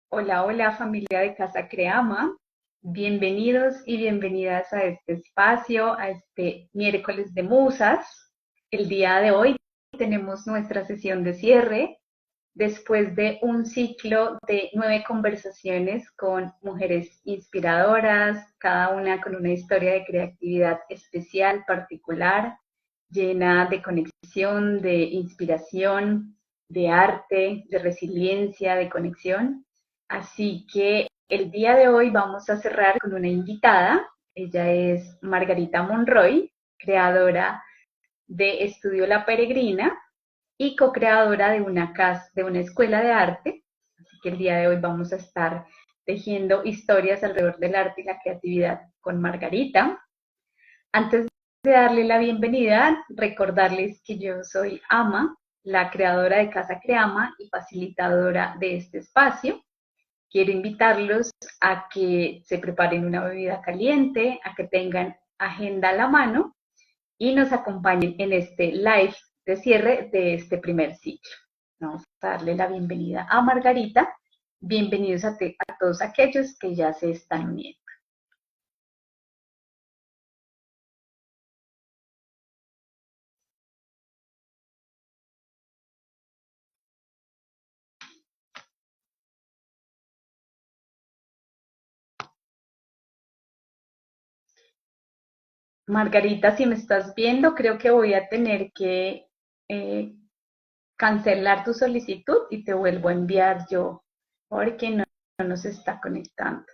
Hola, hola familia de Casa Creama. Bienvenidos y bienvenidas a este espacio, a este miércoles de musas. El día de hoy tenemos nuestra sesión de cierre después de un ciclo de 9 conversaciones con mujeres inspiradoras, cada una con una historia de creatividad especial, particular, llena de conexión, de inspiración, de arte, de resiliencia, de conexión. Así que el día de hoy vamos a cerrar con una invitada. Ella es Margarita Monroy, creadora de Estudio La Peregrina y co-creadora de una casa, de una escuela de arte. Así que el día de hoy vamos a estar tejiendo historias alrededor del arte y la creatividad con Margarita. Antes de darle la bienvenida, recordarles que yo soy Ama, la creadora de Casa Creama y facilitadora de este espacio. Quiero invitarlos a que se preparen una bebida caliente, a que tengan agenda a la mano y nos acompañen en este live de cierre de este primer ciclo. Vamos a darle la bienvenida a Margarita. Bienvenidos a todos aquellos que ya se están uniendo. Margarita, si me estás viendo, creo que voy a tener que eh, cancelar tu solicitud y te vuelvo a enviar yo, porque no nos está conectando.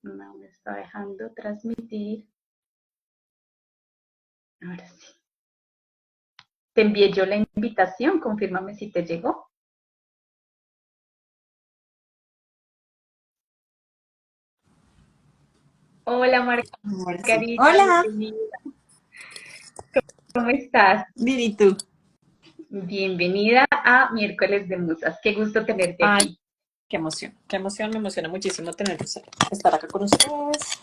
No me está dejando transmitir. Ahora sí. Te envié yo la invitación, confírmame si te llegó. Hola Ahora sí. Margarita, Hola, bienvenida. ¿Cómo estás? bien, ¿y tú? Bienvenida a Miércoles de Musas. Qué gusto tenerte Ay, aquí. qué emoción, me emociona muchísimo estar acá con ustedes.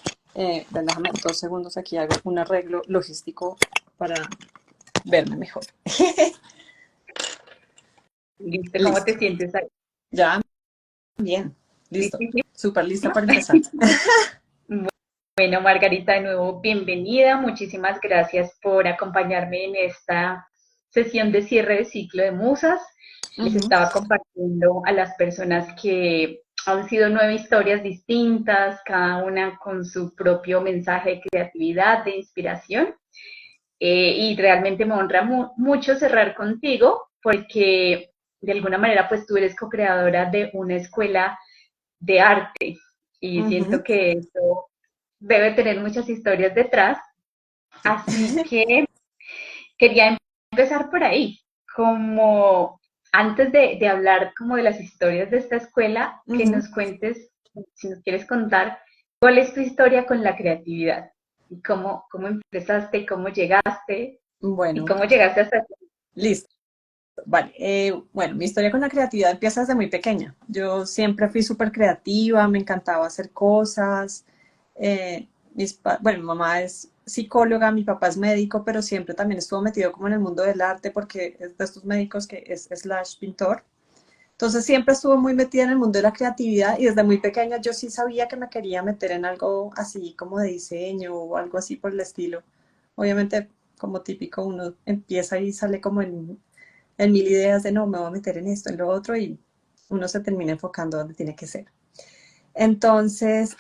Déjame 2 segundos aquí, hago un arreglo logístico para verme mejor. ¿Listo? ¿Cómo Listo, te sientes ahí? ya, bien, Sí, listo, sí, sí. súper lista ¿No? para empezar. Bueno, Margarita, de nuevo, bienvenida. Muchísimas gracias por acompañarme en esta sesión de cierre de ciclo de musas. Les Ujú. estaba compartiendo a las personas que han sido 9 historias distintas, cada una con su propio mensaje de creatividad, de inspiración. Y realmente me honra mucho cerrar contigo porque de alguna manera pues tú eres co-creadora de una escuela de arte y siento Ujú. que eso debe tener muchas historias detrás. Sí. Así que quería empezar por ahí, como antes de hablar como de las historias de esta escuela, que Ujú. nos cuentes, si nos quieres contar, cuál es tu historia con la creatividad y cómo empezaste, cómo llegaste y Bueno, cómo llegaste hasta aquí. listo. Vale, bueno, mi historia con la creatividad empieza desde muy pequeña. Yo siempre fui súper creativa, me encantaba hacer cosas. Bueno, mi mamá es psicóloga, mi papá es médico, pero siempre también estuvo metido como en el mundo del arte porque es de estos médicos que es slash pintor. Entonces siempre estuvo muy metida en el mundo de la creatividad y desde muy pequeña yo sí sabía que me quería meter en algo así como de diseño o algo así por el estilo. Obviamente, como típico, uno empieza y sale como en mil ideas de no, me voy a meter en esto, en lo otro y uno se termina enfocando donde tiene que ser. Entonces,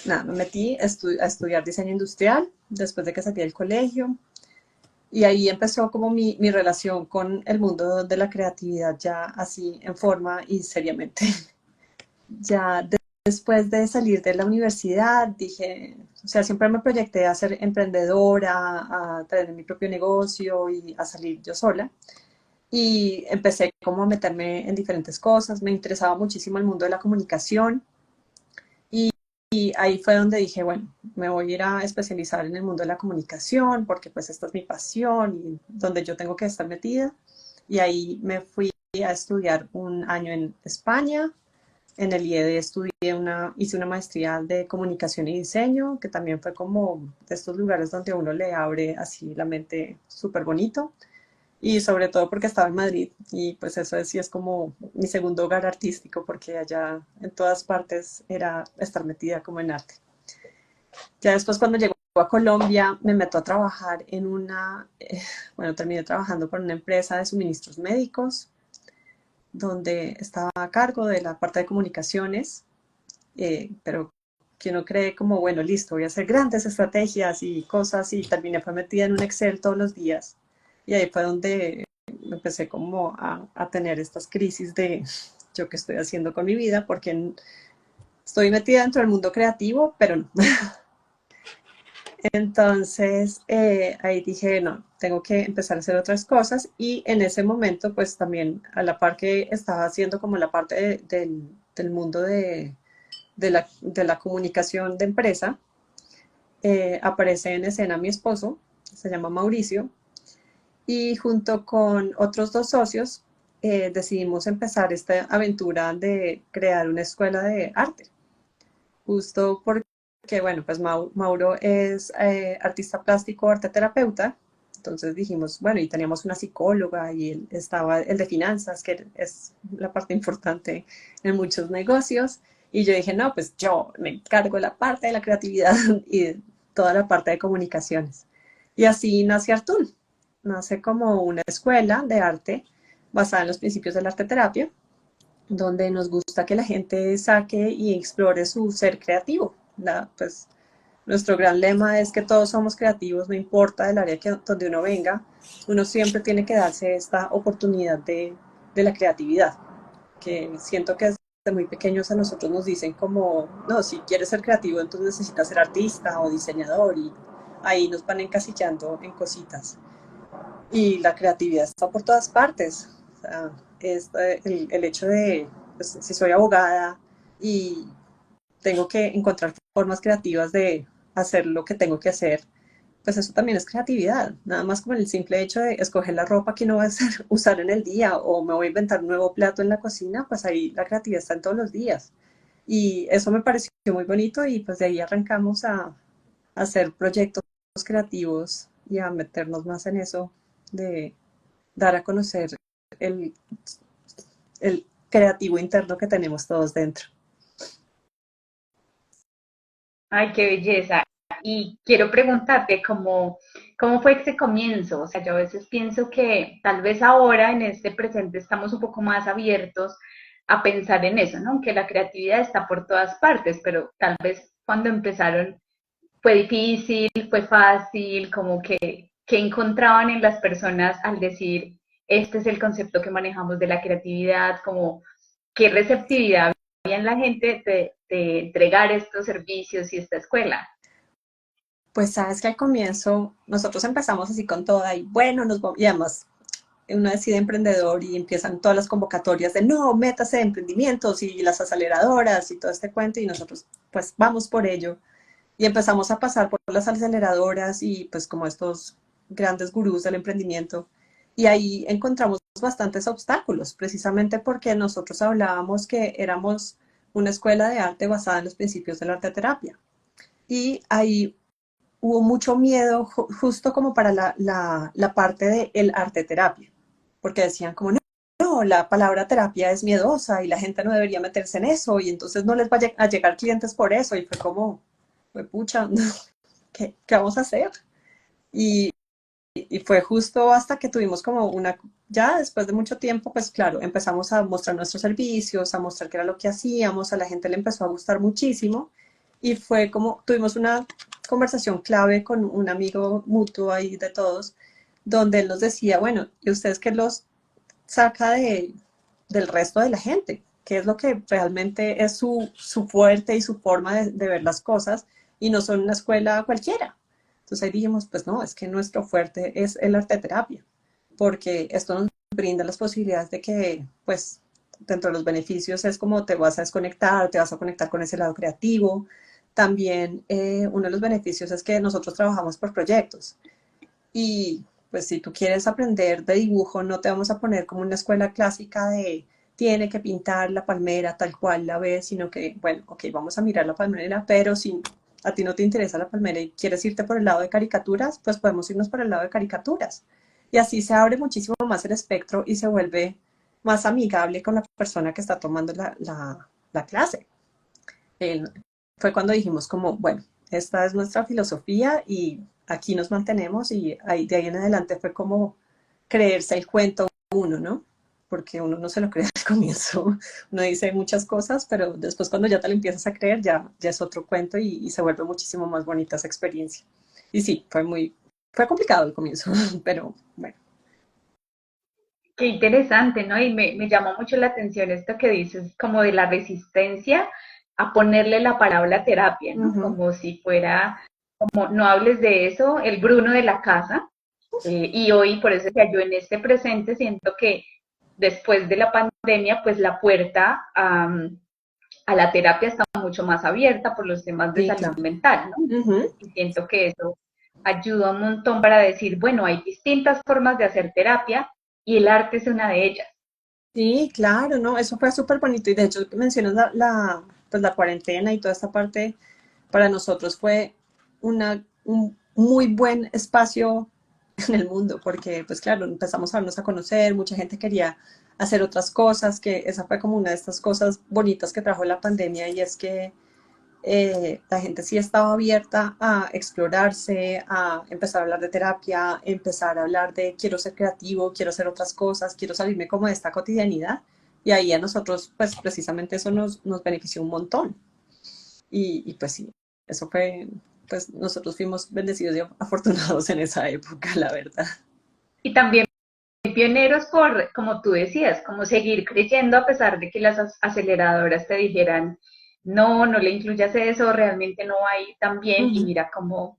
nada, me metí a estudiar diseño industrial después de que salí del colegio y ahí empezó como mi relación con el mundo de la creatividad ya así en forma y seriamente. Ya después de salir de la universidad dije, o sea, siempre me proyecté a ser emprendedora, a tener mi propio negocio y a salir yo sola. Y empecé como a meterme en diferentes cosas, me interesaba muchísimo el mundo de la comunicación y ahí fue donde dije, bueno, me voy a ir a especializar en el mundo de la comunicación porque pues esta es mi pasión y donde yo tengo que estar metida. Y ahí me fui a estudiar un año en España. En el IED hice una maestría de comunicación y diseño, que también fue como de estos lugares donde uno le abre así la mente súper bonito. y sobre todo porque estaba en Madrid y pues eso sí es como mi segundo hogar artístico porque allá en todas partes era estar metida como en arte. Ya después cuando llegó a Colombia me meto a trabajar en bueno, terminé trabajando por una empresa de suministros médicos donde estaba a cargo de la parte de comunicaciones, pero que uno cree como, bueno, listo, voy a hacer grandes estrategias y cosas y terminé fue metida en un Excel todos los días. Y ahí fue donde empecé como a tener estas crisis de yo qué estoy haciendo con mi vida, porque estoy metida dentro del mundo creativo, pero no. Entonces ahí dije, no, tengo que empezar a hacer otras cosas y en ese momento pues también a la par que estaba haciendo como la parte del mundo de la comunicación de empresa, aparece en escena mi esposo, se llama Mauricio, y junto con otros dos socios decidimos empezar esta aventura de crear una escuela de arte, justo porque, bueno, pues Mauro es artista plástico, arte terapeuta, entonces dijimos, bueno, y teníamos una psicóloga y estaba el de finanzas, que es la parte importante en muchos negocios, y yo dije, no, pues yo me encargo de la parte de la creatividad y de toda la parte de comunicaciones. Y así nace Artún, nace como una escuela de arte basada en los principios de la arte terapia, donde nos gusta que la gente saque y explore su ser creativo. Pues, nuestro gran lema es que todos somos creativos, no importa el área donde uno venga, uno siempre tiene que darse esta oportunidad de la creatividad, que siento que desde muy pequeños a nosotros nos dicen como, no, si quieres ser creativo, entonces necesitas ser artista o diseñador, y ahí nos van encasillando en cositas. Y la creatividad está por todas partes. O sea, el hecho de, pues, si soy abogada y tengo que encontrar formas creativas de hacer lo que tengo que hacer, pues eso también es creatividad. Nada más como el simple hecho de escoger la ropa que no voy a hacer, usar en el día o me voy a inventar un nuevo plato en la cocina, pues ahí la creatividad está en todos los días. Y eso me pareció muy bonito y pues de ahí arrancamos a hacer proyectos creativos y a meternos más en eso de dar a conocer el, el creativo interno que tenemos todos dentro. Ay, qué belleza. Y quiero preguntarte cómo fue ese comienzo. O sea, yo a veces pienso que tal vez ahora en este presente estamos un poco más abiertos a pensar en eso, ¿no? Que la creatividad está por todas partes, pero tal vez cuando empezaron fue difícil, fue fácil, como que encontraban en las personas al decir, este es el concepto que manejamos de la creatividad, como qué receptividad había en la gente de entregar estos servicios y esta escuela. Pues sabes que al comienzo nosotros empezamos así con toda y bueno, y además uno decide emprendedor y empiezan todas las convocatorias de no, métase de emprendimientos y las aceleradoras y todo este cuento y nosotros pues vamos por ello y empezamos a pasar por las aceleradoras y pues como estos grandes gurús del emprendimiento y ahí encontramos bastantes obstáculos precisamente porque nosotros hablábamos que éramos una escuela de arte basada en los principios de la arte terapia y ahí hubo mucho miedo justo como para la parte del de arte terapia, porque decían como, no, no, la palabra terapia es miedosa y la gente no debería meterse en eso y entonces no les va a llegar clientes por eso y fue como, fue pucha, ¿qué vamos a hacer? Y, y fue justo hasta que tuvimos como ya después de mucho tiempo, pues claro, empezamos a mostrar nuestros servicios, a mostrar qué era lo que hacíamos, a la gente le empezó a gustar muchísimo y fue como, tuvimos una conversación clave con un amigo mutuo ahí de todos, donde él nos decía, bueno, ¿y ustedes qué los saca del resto de la gente? ¿Qué es lo que realmente es su fuerte y su forma de ver las cosas? Y no son una escuela cualquiera. Entonces ahí dijimos, pues no, es que nuestro fuerte es el arte terapia, porque esto nos brinda las posibilidades de que, pues, dentro de los beneficios es como te vas a desconectar, te vas a conectar con ese lado creativo. También uno de los beneficios es que nosotros trabajamos por proyectos y pues si tú quieres aprender de dibujo no te vamos a poner como una escuela clásica de tiene que pintar la palmera tal cual la ves, sino que, bueno, ok, vamos a mirar la palmera, pero si a ti no te interesa la palmera y quieres irte por el lado de caricaturas, pues podemos irnos por el lado de caricaturas. y así se abre muchísimo más el espectro y se vuelve más amigable con la persona que está tomando la clase. Eh, Fue cuando dijimos como, bueno, esta es nuestra filosofía y aquí nos mantenemos y ahí, de ahí en adelante fue como creerse el cuento uno, ¿no? Porque uno no se lo cree al comienzo, uno dice muchas cosas, pero después cuando ya te lo empiezas a creer ya es otro cuento y se vuelve muchísimo más bonita esa experiencia. Y sí, fue complicado el comienzo, pero bueno. Qué interesante, ¿no? Y me llamó mucho la atención esto que dices, como de la resistencia a ponerle la palabra terapia, ¿no? Ujú. Como si fuera, como no hables de eso, el Bruno de la casa. Y hoy, por eso que yo en este presente siento que después de la pandemia, pues la puerta a la terapia está mucho más abierta por los temas de Sí, salud claro. mental, ¿no? Ujú. Y siento que eso ayuda un montón para decir, bueno, hay distintas formas de hacer terapia y el arte es una de ellas. Sí, claro, ¿no? Eso fue súper bonito y de hecho que mencionas pues la cuarentena y toda esta parte para nosotros fue un muy buen espacio en el mundo porque pues claro, empezamos a darnos a conocer, mucha gente quería hacer otras cosas, que esa fue como una de estas cosas bonitas que trajo la pandemia y es que la gente sí estaba abierta a explorarse, a empezar a hablar de terapia, empezar a hablar de quiero ser creativo, quiero hacer otras cosas, quiero salirme como de esta cotidianidad. Y ahí a nosotros, pues precisamente eso nos benefició un montón. Y pues sí, eso fue, pues nosotros fuimos bendecidos y afortunados en esa época, la verdad. Y también pioneros por, como tú decías, como seguir creyendo a pesar de que las aceleradoras te dijeran, no, no le incluyas eso, realmente no hay tan bien, y Ujú. mira cómo,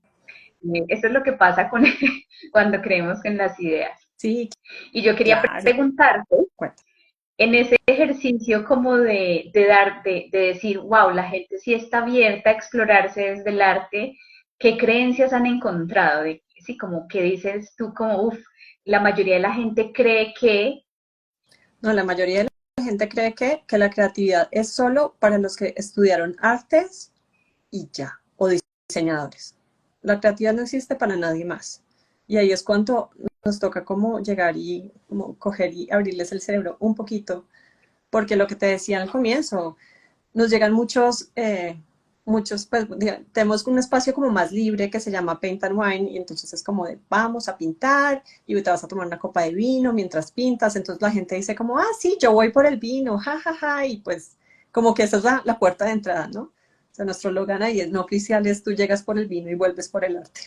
eso es lo que pasa con cuando creemos en las ideas. Sí, Y yo quería claro. preguntarte, Cuenta. en ese ejercicio como de decir, wow, la gente sí está abierta a explorarse desde el arte, ¿qué creencias han encontrado? De, sí, como que dices tú, como, uff, la mayoría de la gente cree que, No, la mayoría de la gente cree que la creatividad es solo para los que estudiaron artes y ya, o diseñadores. La creatividad no existe para nadie más. Y ahí es cuando nos toca como llegar y como coger y abrirles el cerebro un poquito, porque lo que te decía al comienzo, nos llegan muchos, pues, tenemos un espacio como más libre que se llama Paint and Wine, y entonces es como de vamos a pintar y te vas a tomar una copa de vino mientras pintas, entonces la gente dice como, ah, sí, yo voy por el vino, jajaja, ja, ja, y pues como que esa es la puerta de entrada, ¿no? O sea, nuestro logan ahí es no oficial, es tú llegas por el vino y vuelves por el arte.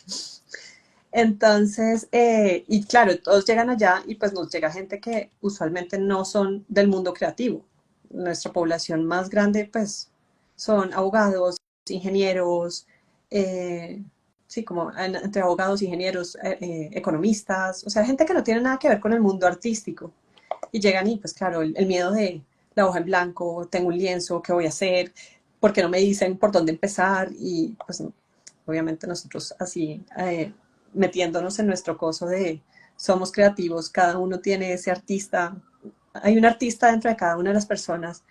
Entonces, y claro, todos llegan allá y pues nos llega gente que usualmente no son del mundo creativo. Nuestra población más grande pues son abogados, ingenieros, sí, como entre abogados, ingenieros, economistas, o sea, gente que no tiene nada que ver con el mundo artístico. Y llegan y pues claro, el miedo de la hoja en blanco, tengo un lienzo, ¿qué voy a hacer? ¿Por qué no me dicen por dónde empezar? Y pues obviamente nosotros así metiéndonos en nuestro coso de somos creativos, cada uno tiene ese artista, hay un artista dentro de cada una de las personas,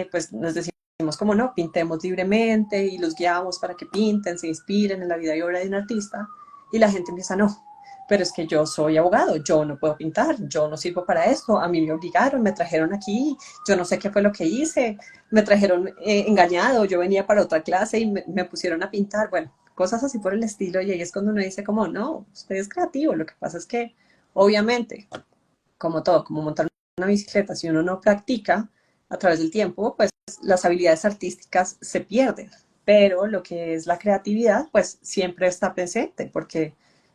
pues nos decimos como no, pintemos libremente y los guiamos para que pinten, se inspiren en la vida y obra de un artista y la gente empieza no. Pero es que yo soy abogado, yo no puedo pintar, yo no sirvo para esto, a mí me obligaron, me trajeron aquí, yo no sé qué fue lo que hice, me trajeron engañado, yo venía para otra clase y me pusieron a pintar, bueno, cosas así por el estilo, y ahí es cuando uno dice como, no, usted es creativo, lo que pasa es que, obviamente, como todo, como montar una bicicleta, si uno no practica a través del tiempo, pues las habilidades artísticas se pierden, pero lo que es la creatividad, pues siempre está presente, porque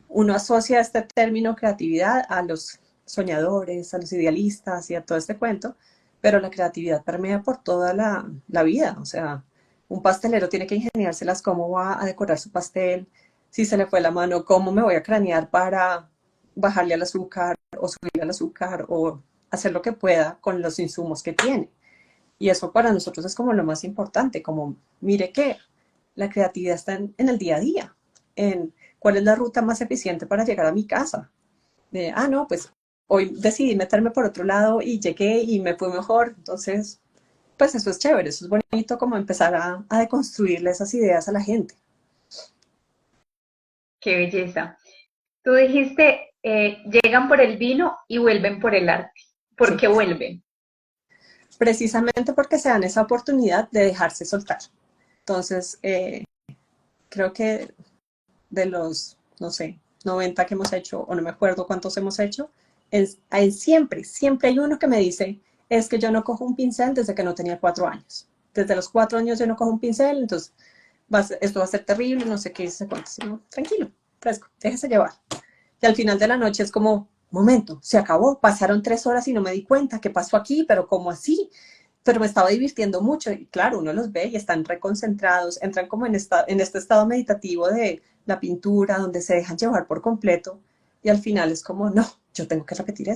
uno asocia este término creatividad a los soñadores, a los idealistas y a todo este cuento, pero la creatividad permea por toda la vida, o sea, un pastelero tiene que ingeniárselas cómo va a decorar su pastel, si se le fue la mano, cómo me voy a cranear para bajarle al azúcar o subirle al azúcar o hacer lo que pueda con los insumos que tiene. Y eso para nosotros es como lo más importante, como mire que la creatividad está en el día a día, en cuál es la ruta más eficiente para llegar a mi casa. No, pues hoy decidí meterme por otro lado y llegué y me fue mejor. Entonces, pues eso es chévere, eso es bonito como empezar a deconstruirle esas ideas a la gente. qué belleza. Tú dijiste llegan por el vino y vuelven por el arte. ¿Por Sí, qué vuelven? precisamente porque se dan esa oportunidad de dejarse soltar. Entonces, creo que de los, no sé, 90 que hemos hecho, o no me acuerdo cuántos hemos hecho, siempre hay uno que me dice, es que yo no cojo un pincel desde que no tenía 4 años. Desde los 4 años yo no cojo un pincel, entonces esto va a ser terrible, no sé qué, se cuenta. No, tranquilo, fresco, déjese llevar. Y al final de la noche es como, momento, se acabó, pasaron 3 horas y no me di cuenta, ¿qué pasó aquí? Pero ¿cómo así? Pero me estaba divirtiendo mucho y claro, uno los ve y están reconcentrados, entran como en este estado meditativo de la pintura, donde se dejan llevar por completo y al final es como, no, yo tengo que repetir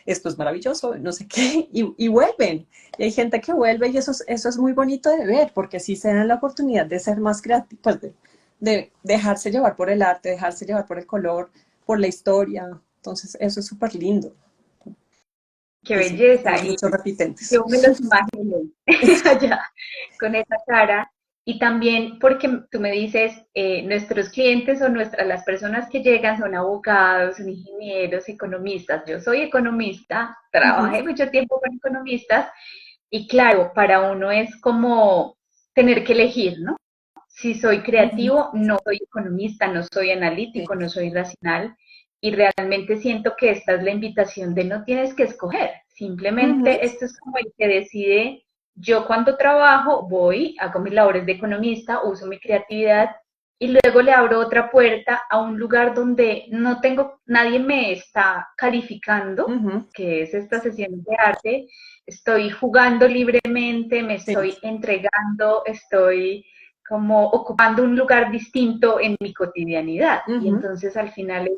esto es maravilloso, no sé qué, y vuelven. Y hay gente que vuelve y eso es muy bonito de ver, porque sí se dan la oportunidad de ser más creativos, pues de dejarse llevar por el arte, dejarse llevar por el color, por la historia. Entonces, eso es súper lindo. Qué Y sí, belleza. tenemos muchos repitentes. Yo me los imagino allá con esa cara. Y también porque tú me dices, nuestros clientes o las personas que llegan son abogados, son ingenieros, economistas. Yo soy economista, Ujú, trabajé mucho tiempo con economistas y claro, para uno es como tener que elegir, ¿no? Si soy ujú, creativo, no soy economista, no soy sí. analítico, no soy racional. Y realmente siento que esta es la invitación de no tienes que escoger. Ujú, Simplemente esto es como el que decide, yo cuando trabajo voy, hago mis labores de economista, uso mi creatividad y luego le abro otra puerta a un lugar donde no tengo, nadie me está calificando, ujú, que es esta sesión de arte. Estoy jugando libremente, me sí. estoy entregando, estoy como ocupando un lugar distinto en mi cotidianidad. Y Ujú, entonces al final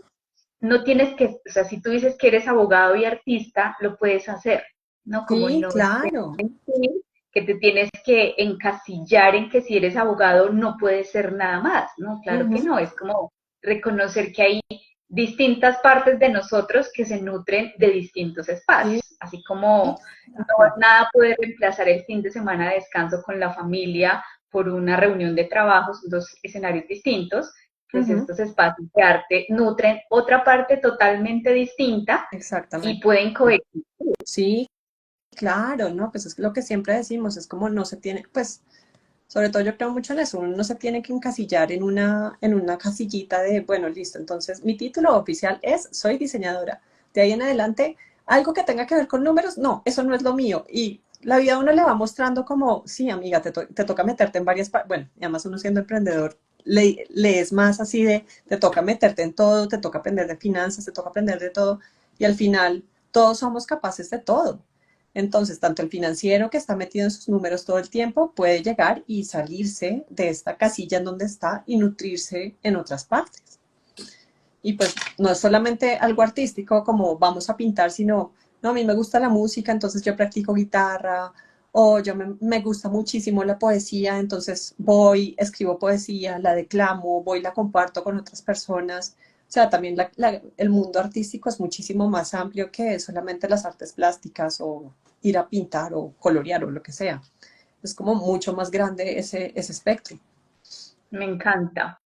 no tienes que, o sea, si tú dices que eres abogado y artista, lo puedes hacer, ¿no? Como sí, no claro. sentir que te tienes que encasillar en que si eres abogado no puedes ser nada más, ¿no? Claro que Ujú, no, es como reconocer que hay distintas partes de nosotros que se nutren de distintos sí, espacios, así como no, claro. nada puede reemplazar el fin de semana de descanso con la familia por una reunión de trabajo, son dos escenarios distintos, pues Ujú, estos espacios de arte nutren otra parte totalmente distinta y exactamente. pueden coexistir. Sí, claro, ¿no? Pues es lo que siempre decimos, es como no se tiene, pues, sobre todo yo creo mucho en eso, uno no se tiene que encasillar en una casillita de, bueno, listo, entonces mi título oficial es soy diseñadora. De ahí en adelante, algo que tenga que ver con números, no, eso no es lo mío. Y la vida a uno le va mostrando como, sí, amiga, te toca meterte en varias partes, bueno, y además uno siendo emprendedor, le es más así de, te toca meterte en todo, te toca aprender de finanzas, te toca aprender de todo, y al final todos somos capaces de todo. Entonces, tanto el financiero que está metido en sus números todo el tiempo puede llegar y salirse de esta casilla en donde está y nutrirse en otras partes. Y pues no es solamente algo artístico como vamos a pintar, sino, no, a mí me gusta la música, entonces yo practico guitarra, o me gusta muchísimo la poesía, entonces voy, escribo poesía, la declamo, voy, la comparto con otras personas. O sea, también el mundo artístico es muchísimo más amplio que solamente las artes plásticas o ir a pintar o colorear o lo que sea. Es como mucho más grande ese espectro. Me encanta.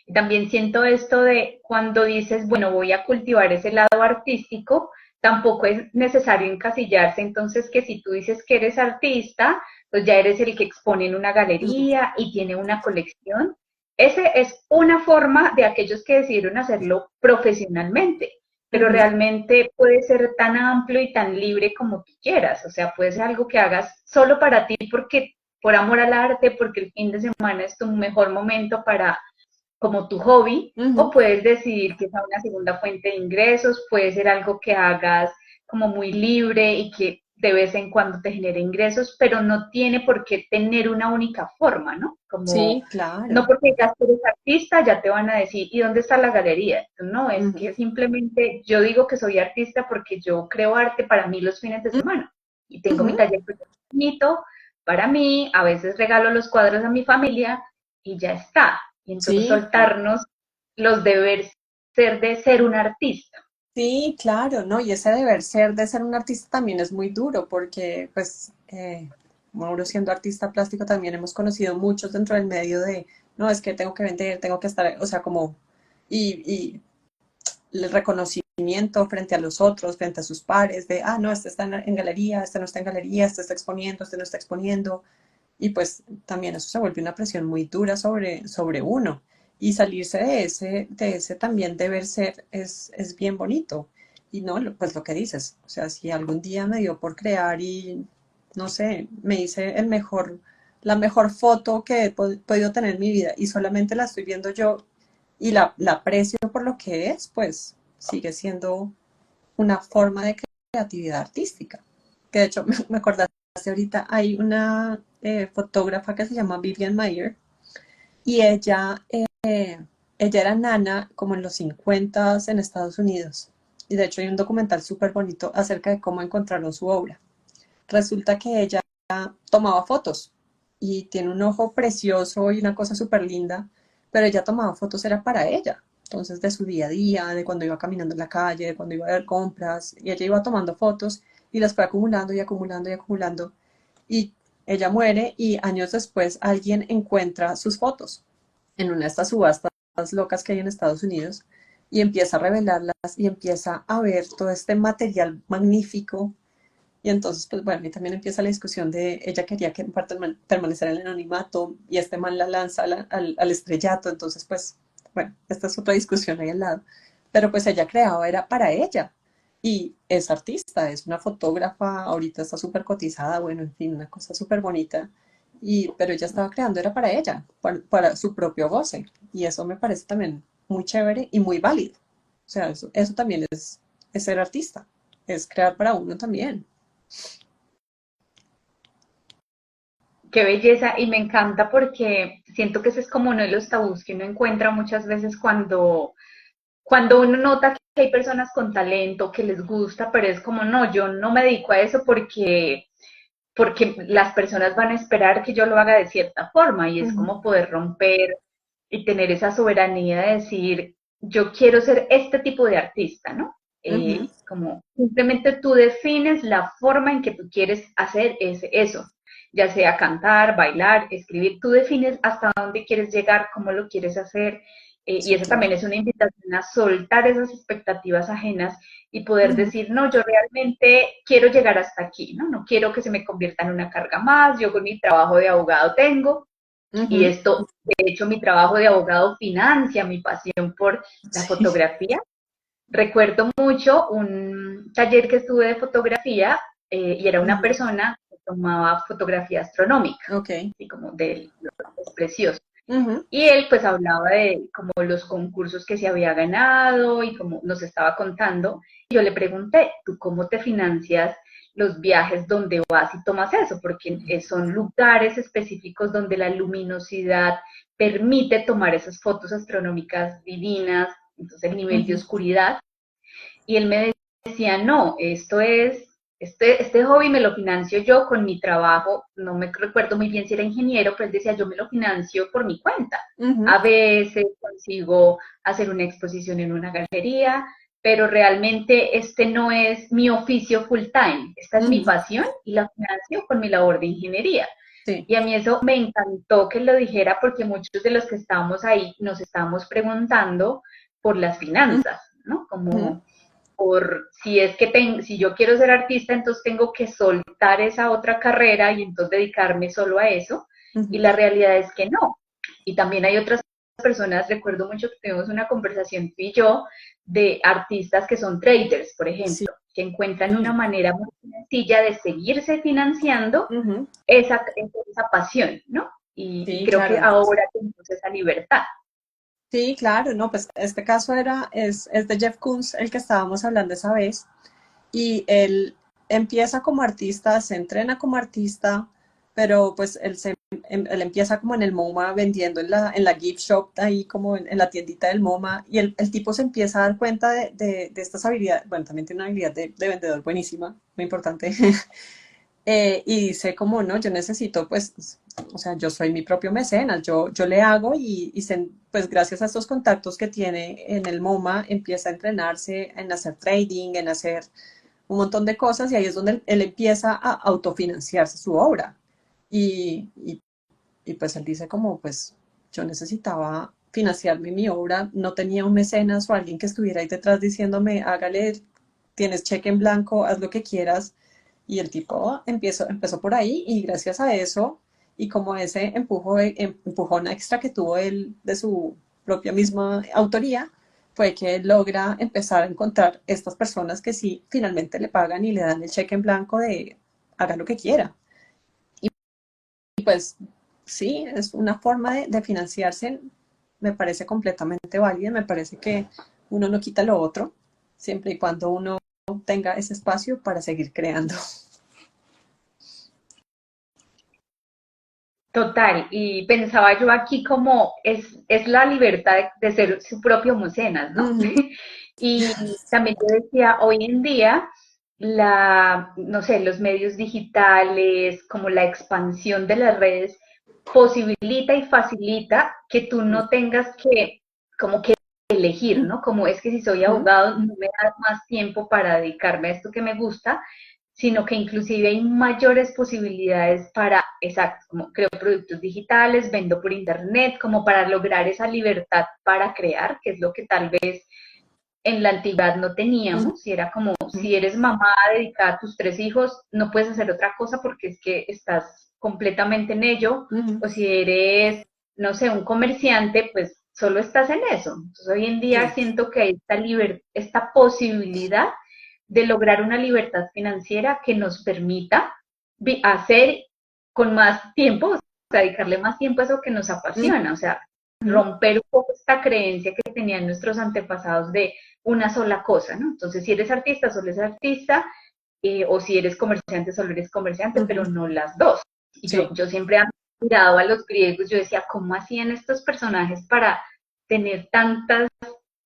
Y también siento esto de cuando dices, bueno, voy a cultivar ese lado artístico, tampoco es necesario encasillarse, entonces que si tú dices que eres artista, pues ya eres el que expone en una galería y tiene una colección. Ese es una forma de aquellos que decidieron hacerlo profesionalmente, pero Ujú, realmente puede ser tan amplio y tan libre como tú quieras, o sea, puede ser algo que hagas solo para ti porque por amor al arte, porque el fin de semana es tu mejor momento para como tu hobby, o ujú, puedes decidir que sea una segunda fuente de ingresos, puede ser algo que hagas como muy libre y que de vez en cuando te genere ingresos, pero no tiene por qué tener una única forma, ¿no? Como, sí, claro. no porque ya eres artista, ya te van a decir, ¿y dónde está la galería? No, es Ujú, que simplemente yo digo que soy artista porque yo creo arte para mí los fines de semana y tengo mi ujú, taller pequeñito para mí, a veces regalo los cuadros a mi familia y ya está. Y entonces sí, claro. soltarnos los deberes ser de ser un artista. Sí, claro, ¿no? Y ese deber ser de ser un artista también es muy duro porque, pues, Mauro siendo artista plástico también hemos conocido muchos dentro del medio de, no, es que tengo que vender, tengo que estar, o sea, como, y el reconocimiento reconocimiento frente a los otros, frente a sus pares, de, no, este está en galería, este no está en galería, este está exponiendo, este no está exponiendo. Y pues también eso se vuelve una presión muy dura sobre uno. Y salirse de ese también deber ser es bien bonito. Y no, pues lo que dices, o sea, si algún día me dio por crear y, no sé, me hice la mejor foto que he podido tener en mi vida y solamente la estoy viendo yo y la aprecio por lo que es, pues sigue siendo una forma de creatividad artística. Que de hecho, me acordaste ahorita, hay una fotógrafa que se llama Vivian Mayer y ella era nana como en los 50 en Estados Unidos. Y de hecho hay un documental súper bonito acerca de cómo encontraron su obra. Resulta que ella tomaba fotos y tiene un ojo precioso y una cosa súper linda, pero ella tomaba fotos era para ella. Entonces, de su día a día, de cuando iba caminando en la calle, de cuando iba a ver compras, y ella iba tomando fotos y las fue acumulando y acumulando y acumulando. Y ella muere y años después alguien encuentra sus fotos en una de estas subastas locas que hay en Estados Unidos y empieza a revelarlas y empieza a ver todo este material magnífico y entonces, pues bueno, y también empieza la discusión de ella quería que permanecer en el anonimato y este man la lanza al estrellato, entonces pues, bueno, esta es otra discusión ahí al lado. Pero pues ella creaba, era para ella. Y es artista, es una fotógrafa, ahorita está súper cotizada, bueno, en fin, una cosa súper bonita. Pero ella estaba creando, era para ella, para su propio goce. Y eso me parece también muy chévere y muy válido. O sea, eso también es ser artista, es crear para uno también. Qué belleza y me encanta porque siento que ese es como uno de los tabús que uno encuentra muchas veces cuando uno nota que hay personas con talento, que les gusta, pero es como, no, yo no me dedico a eso porque las personas van a esperar que yo lo haga de cierta forma y es Ujú, como poder romper y tener esa soberanía de decir, yo quiero ser este tipo de artista, ¿no? ujú, Como simplemente tú defines la forma en que tú quieres hacer eso, ya sea cantar, bailar, escribir, tú defines hasta dónde quieres llegar, cómo lo quieres hacer, y sí, eso también claro. es una invitación a soltar esas expectativas ajenas y poder Ujú, decir, no, yo realmente quiero llegar hasta aquí, ¿no? No quiero que se me convierta en una carga más, yo con mi trabajo de abogado tengo, y ujú, esto, de hecho, mi trabajo de abogado financia mi pasión por la sí, fotografía. Recuerdo mucho un taller que estuve de fotografía y era una ujú, persona que tomaba fotografía astronómica, ok. así como de los preciosos. Ujú, Y él pues hablaba de como los concursos que se había ganado y como nos estaba contando. Y yo le pregunté, ¿tú cómo te financias los viajes donde vas y tomas eso? Porque son lugares específicos donde la luminosidad permite tomar esas fotos astronómicas divinas, entonces el nivel de ujú, oscuridad. Y él me decía, no, este hobby me lo financio yo con mi trabajo, no me recuerdo muy bien si era ingeniero, pero él decía, yo me lo financio por mi cuenta. ujú, A veces consigo hacer una exposición en una galería, pero realmente este no es mi oficio full time, esta es mi ujú, pasión y la financio con mi labor de ingeniería. sí, Y a mí eso me encantó que lo dijera porque muchos de los que estábamos ahí nos estábamos preguntando por las finanzas, ¿no? ujú, Como por si es que si yo quiero ser artista, entonces tengo que soltar esa otra carrera y entonces dedicarme solo a eso. Y ujú, la realidad es que no. Y también hay otras personas, recuerdo mucho que tuvimos una conversación tú y yo de artistas que son traders, por sí, ejemplo, que encuentran una manera muy sencilla de seguirse financiando ujú, esa pasión, ¿no? Y sí, creo que claro. ahora tenemos esa libertad. Sí, claro, no, pues este caso es de Jeff Koons, el que estábamos hablando esa vez, y él empieza como artista, se entrena como artista, pero pues él empieza como en el MoMA vendiendo en la gift shop, ahí como en la tiendita del MoMA, y el tipo se empieza a dar cuenta de estas habilidades, bueno, también tiene una habilidad de vendedor buenísima, muy importante, y dice como, no, yo necesito, pues, o sea, yo soy mi propio mecenas, yo le hago pues gracias a estos contactos que tiene en el MoMA, empieza a entrenarse en hacer trading, en hacer un montón de cosas y ahí es donde él empieza a autofinanciarse su obra. Y, y, y pues él dice como, pues yo necesitaba financiarme mi obra, no tenía un mecenas o alguien que estuviera ahí detrás diciéndome, hágale, tienes cheque en blanco, haz lo que quieras. Y el tipo empezó por ahí y gracias a eso y como ese empujón extra que tuvo él de su propia misma autoría, fue que él logra empezar a encontrar estas personas que sí finalmente le pagan y le dan el cheque en blanco de haga lo que quiera. Y pues sí, es una forma de financiarse, me parece completamente válida, me parece que uno no quita lo otro, siempre y cuando uno tenga ese espacio para seguir creando. Total, y pensaba yo aquí como es la libertad de ser su propio mecenas, ¿no? Ujú, Y también yo decía, hoy en día, no sé, los medios digitales, como la expansión de las redes, posibilita y facilita que tú no tengas que, como que elegir, ¿no? Como es que si soy ujú, abogado, no me da más tiempo para dedicarme a esto que me gusta, sino que inclusive hay mayores posibilidades para, exacto, como creo productos digitales, vendo por internet, como para lograr esa libertad para crear, que es lo que tal vez en la antigüedad no ujú, teníamos, y era como, si eres mamá dedicada a tus 3 hijos, no puedes hacer otra cosa porque es que estás completamente en ello, ujú. o si eres, no sé, un comerciante, pues solo estás en eso. Entonces hoy en día Sí. siento que hay esta posibilidad de lograr una libertad financiera que nos permita hacer con más tiempo, o sea, dedicarle más tiempo a eso que nos apasiona, o sea, Ujú. romper un poco esta creencia que tenían nuestros antepasados de una sola cosa, ¿no? Entonces, si eres artista, solo eres artista, o si eres comerciante, solo eres comerciante, Ujú. pero no las dos. Y Sí. yo siempre he mirado a los griegos, yo decía, ¿cómo hacían estos personajes para tener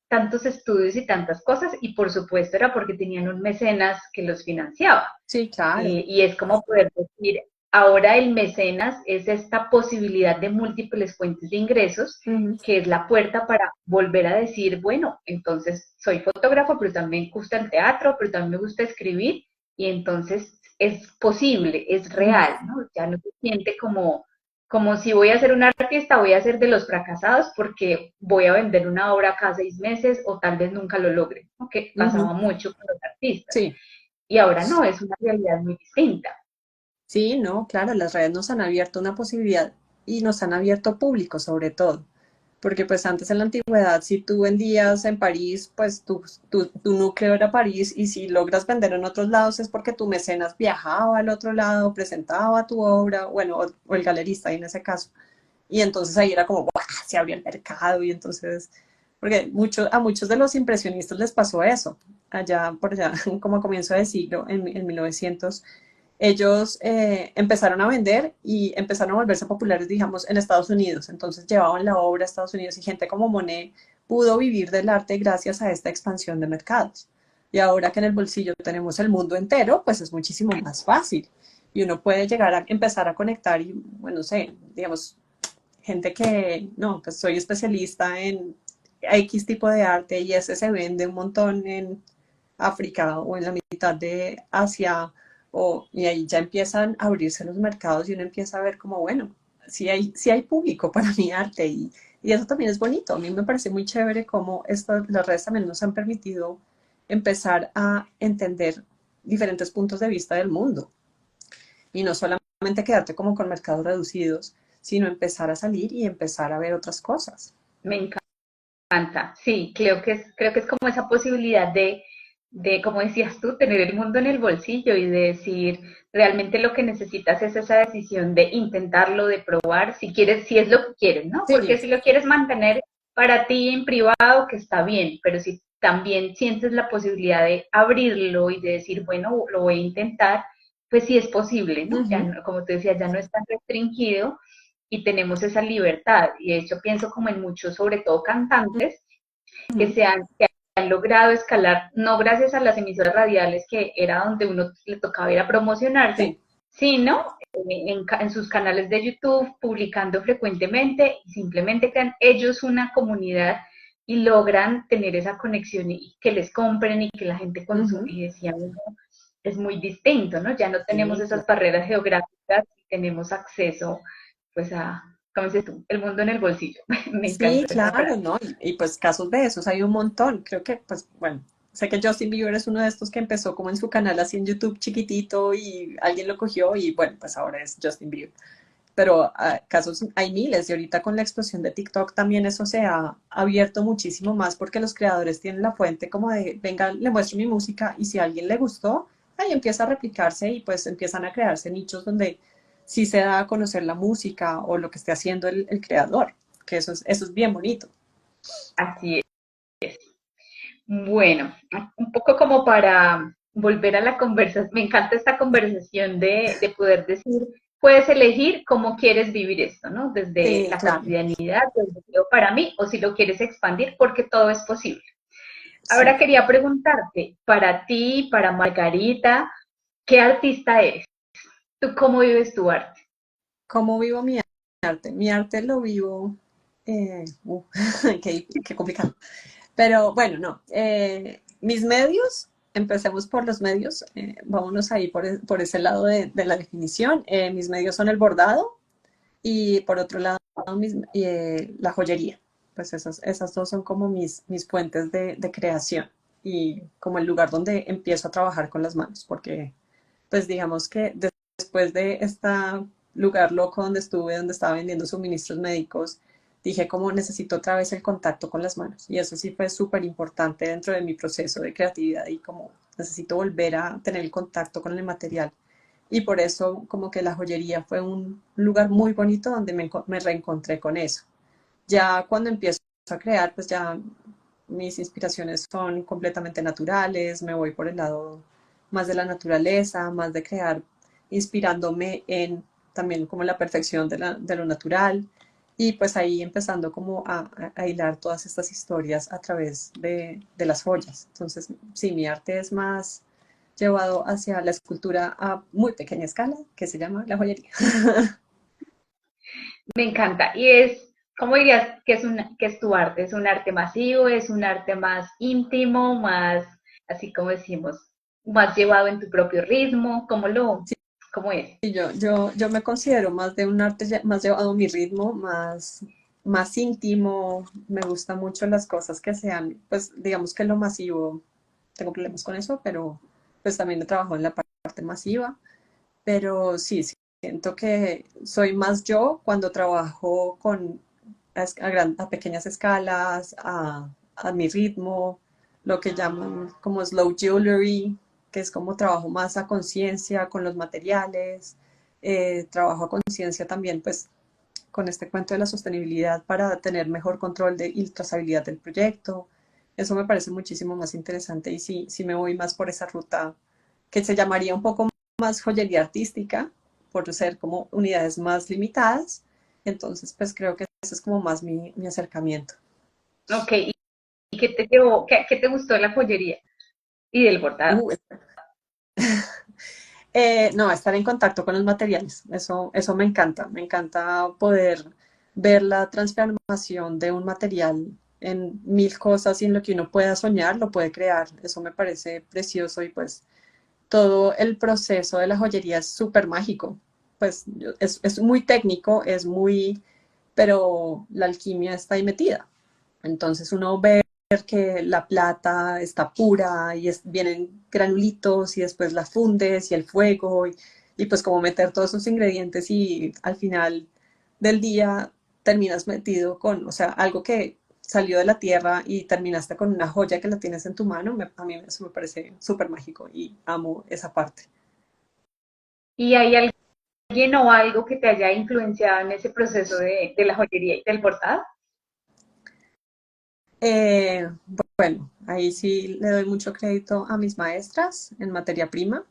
tantos estudios y tantas cosas? Y por supuesto era porque tenían un mecenas que los financiaba. Sí, claro. Y es como poder decir, ahora el mecenas es esta posibilidad de múltiples fuentes de ingresos, Ujú. que es la puerta para volver a decir, bueno, entonces soy fotógrafo, pero también me gusta el teatro, pero también me gusta escribir, y entonces es posible, es Ujú. real, ¿no? Ya no se siente como si voy a ser un artista, voy a ser de los fracasados porque voy a vender una obra cada 6 meses o tal vez nunca lo logre, ¿no? Que Ujú. pasaba mucho con los artistas. Sí. Y ahora no, es una realidad muy distinta. Sí, no, claro, las redes nos han abierto una posibilidad y nos han abierto público sobre todo. Porque pues antes en la antigüedad, si tú vendías en París, pues tu núcleo era París y si logras vender en otros lados es porque tu mecenas viajaba al otro lado, presentaba tu obra, bueno, o el galerista en ese caso. Y entonces ahí era como, ¡guau! Se abrió el mercado y entonces, porque a muchos de los impresionistas les pasó eso, allá por allá, como a comienzo de siglo, en 1900 ellos empezaron a vender y empezaron a volverse populares, digamos, en Estados Unidos. Entonces llevaban la obra a Estados Unidos y gente como Monet pudo vivir del arte gracias a esta expansión de mercados. Y ahora que en el bolsillo tenemos el mundo entero, pues es muchísimo más fácil. Y uno puede llegar a empezar a conectar y, bueno, no sé, digamos, gente que, no, pues soy especialista en X tipo de arte y ese se vende un montón en África o en la mitad de Asia, y ahí ya empiezan a abrirse los mercados y uno empieza a ver como, bueno, sí hay público para mi arte y eso también es bonito. A mí me parece muy chévere cómo las redes también nos han permitido empezar a entender diferentes puntos de vista del mundo y no solamente quedarte como con mercados reducidos, sino empezar a salir y empezar a ver otras cosas. Me encanta. Sí, creo que es como esa posibilidad como decías tú, tener el mundo en el bolsillo y de decir, realmente lo que necesitas es esa decisión de intentarlo, de probar, si quieres, si es lo que quieres, ¿no? Porque Sí. si lo quieres mantener para ti en privado, que está bien, pero si también sientes la posibilidad de abrirlo y de decir, bueno, lo voy a intentar, pues sí es posible, ¿no? Ya Ujú, no, como te decía, ya no es tan restringido y tenemos esa libertad. Y de hecho pienso como en muchos, sobre todo cantantes, ujú. que han logrado escalar, no gracias a las emisoras radiales, que era donde uno le tocaba ir a promocionarse, Sí. sino en sus canales de YouTube, publicando frecuentemente y simplemente crean ellos una comunidad y logran tener esa conexión y que les compren y que la gente consume. Ujú. Y decía, bueno, es muy distinto, ¿no? Ya no tenemos Sí, esas barreras geográficas y tenemos acceso pues como dices tú, el mundo en el bolsillo. Me Sí, encantó esa claro, frase. ¿no? Y pues casos de esos hay un montón. Creo que, pues, bueno, sé que Justin Bieber es uno de estos que empezó como en su canal así en YouTube chiquitito y alguien lo cogió y bueno, pues ahora es Justin Bieber. Pero casos hay miles y ahorita con la explosión de TikTok también eso se ha abierto muchísimo más porque los creadores tienen la fuente como de, venga, le muestro mi música y si a alguien le gustó, ahí empieza a replicarse y pues empiezan a crearse nichos donde sí se da a conocer la música o lo que esté haciendo el creador, que eso es bien bonito. Así es. Bueno, un poco como para volver a la conversación, me encanta esta conversación de poder decir, puedes elegir cómo quieres vivir esto, ¿no? Desde Sí, la claro. cotidianidad, desde lo para mí, o si lo quieres expandir, porque todo es posible. Sí. Ahora quería preguntarte, para ti, para Margarita, ¿qué artista eres? ¿Tú cómo vives tu arte? ¿Cómo vivo mi arte? Mi arte lo vivo, qué complicado. Pero bueno, no. Mis medios, empecemos por los medios, vámonos ahí por ese lado de la definición. Mis medios son el bordado y por otro lado la joyería. Pues esas dos son como mis fuentes de creación y como el lugar donde empiezo a trabajar con las manos, porque pues digamos que después de este lugar loco donde estuve, donde estaba vendiendo suministros médicos, dije como necesito otra vez el contacto con las manos. Y eso sí fue súper importante dentro de mi proceso de creatividad y como necesito volver a tener el contacto con el material. Y por eso como que la joyería fue un lugar muy bonito donde me reencontré con eso. Ya cuando empiezo a crear, pues ya mis inspiraciones son completamente naturales, me voy por el lado más de la naturaleza, más de crear, inspirándome en también como la perfección de lo natural y pues ahí empezando como a hilar todas estas historias a través de las joyas. Entonces, sí, mi arte es más llevado hacia la escultura a muy pequeña escala, que se llama la joyería. Me encanta. Y es, ¿cómo dirías que que es tu arte? ¿Es un arte masivo? ¿Es un arte más íntimo? Más, así como decimos, más llevado en tu propio ritmo? ¿Cómo es? Y yo me considero más de un arte más llevado a mi ritmo, más íntimo. Me gustan mucho las cosas que sean, pues digamos que lo masivo, tengo problemas con eso, pero pues también he trabajado en la parte masiva. Pero sí, sí, siento que soy más yo cuando trabajo a pequeñas escalas, a mi ritmo, lo que llaman como slow jewelry, que es como trabajo más a conciencia con los materiales, trabajo a conciencia también pues con este cuento de la sostenibilidad para tener mejor control y trazabilidad del proyecto. Eso me parece muchísimo más interesante y sí, sí me voy más por esa ruta que se llamaría un poco más joyería artística, por ser como unidades más limitadas. Entonces, pues creo que ese es como más mi acercamiento. Ok, ¿y qué te llevó, qué te gustó de la joyería y del bordado? Uh, no, estar en contacto con los materiales, eso me encanta poder ver la transformación de un material en mil cosas y en lo que uno pueda soñar, lo puede crear, eso me parece precioso y pues todo el proceso de la joyería es súper mágico, pues es muy técnico, pero la alquimia está ahí metida. Entonces uno ve que la plata está pura y vienen granulitos y después la fundes y el fuego y pues como meter todos esos ingredientes y al final del día terminas metido con, o sea, algo que salió de la tierra y terminaste con una joya que la tienes en tu mano, a mí eso me parece súper mágico y amo esa parte. ¿Y hay alguien o algo que te haya influenciado en ese proceso de la joyería y del bordado? Eh, bueno, ahí sí le doy mucho crédito a mis maestras en materia prima,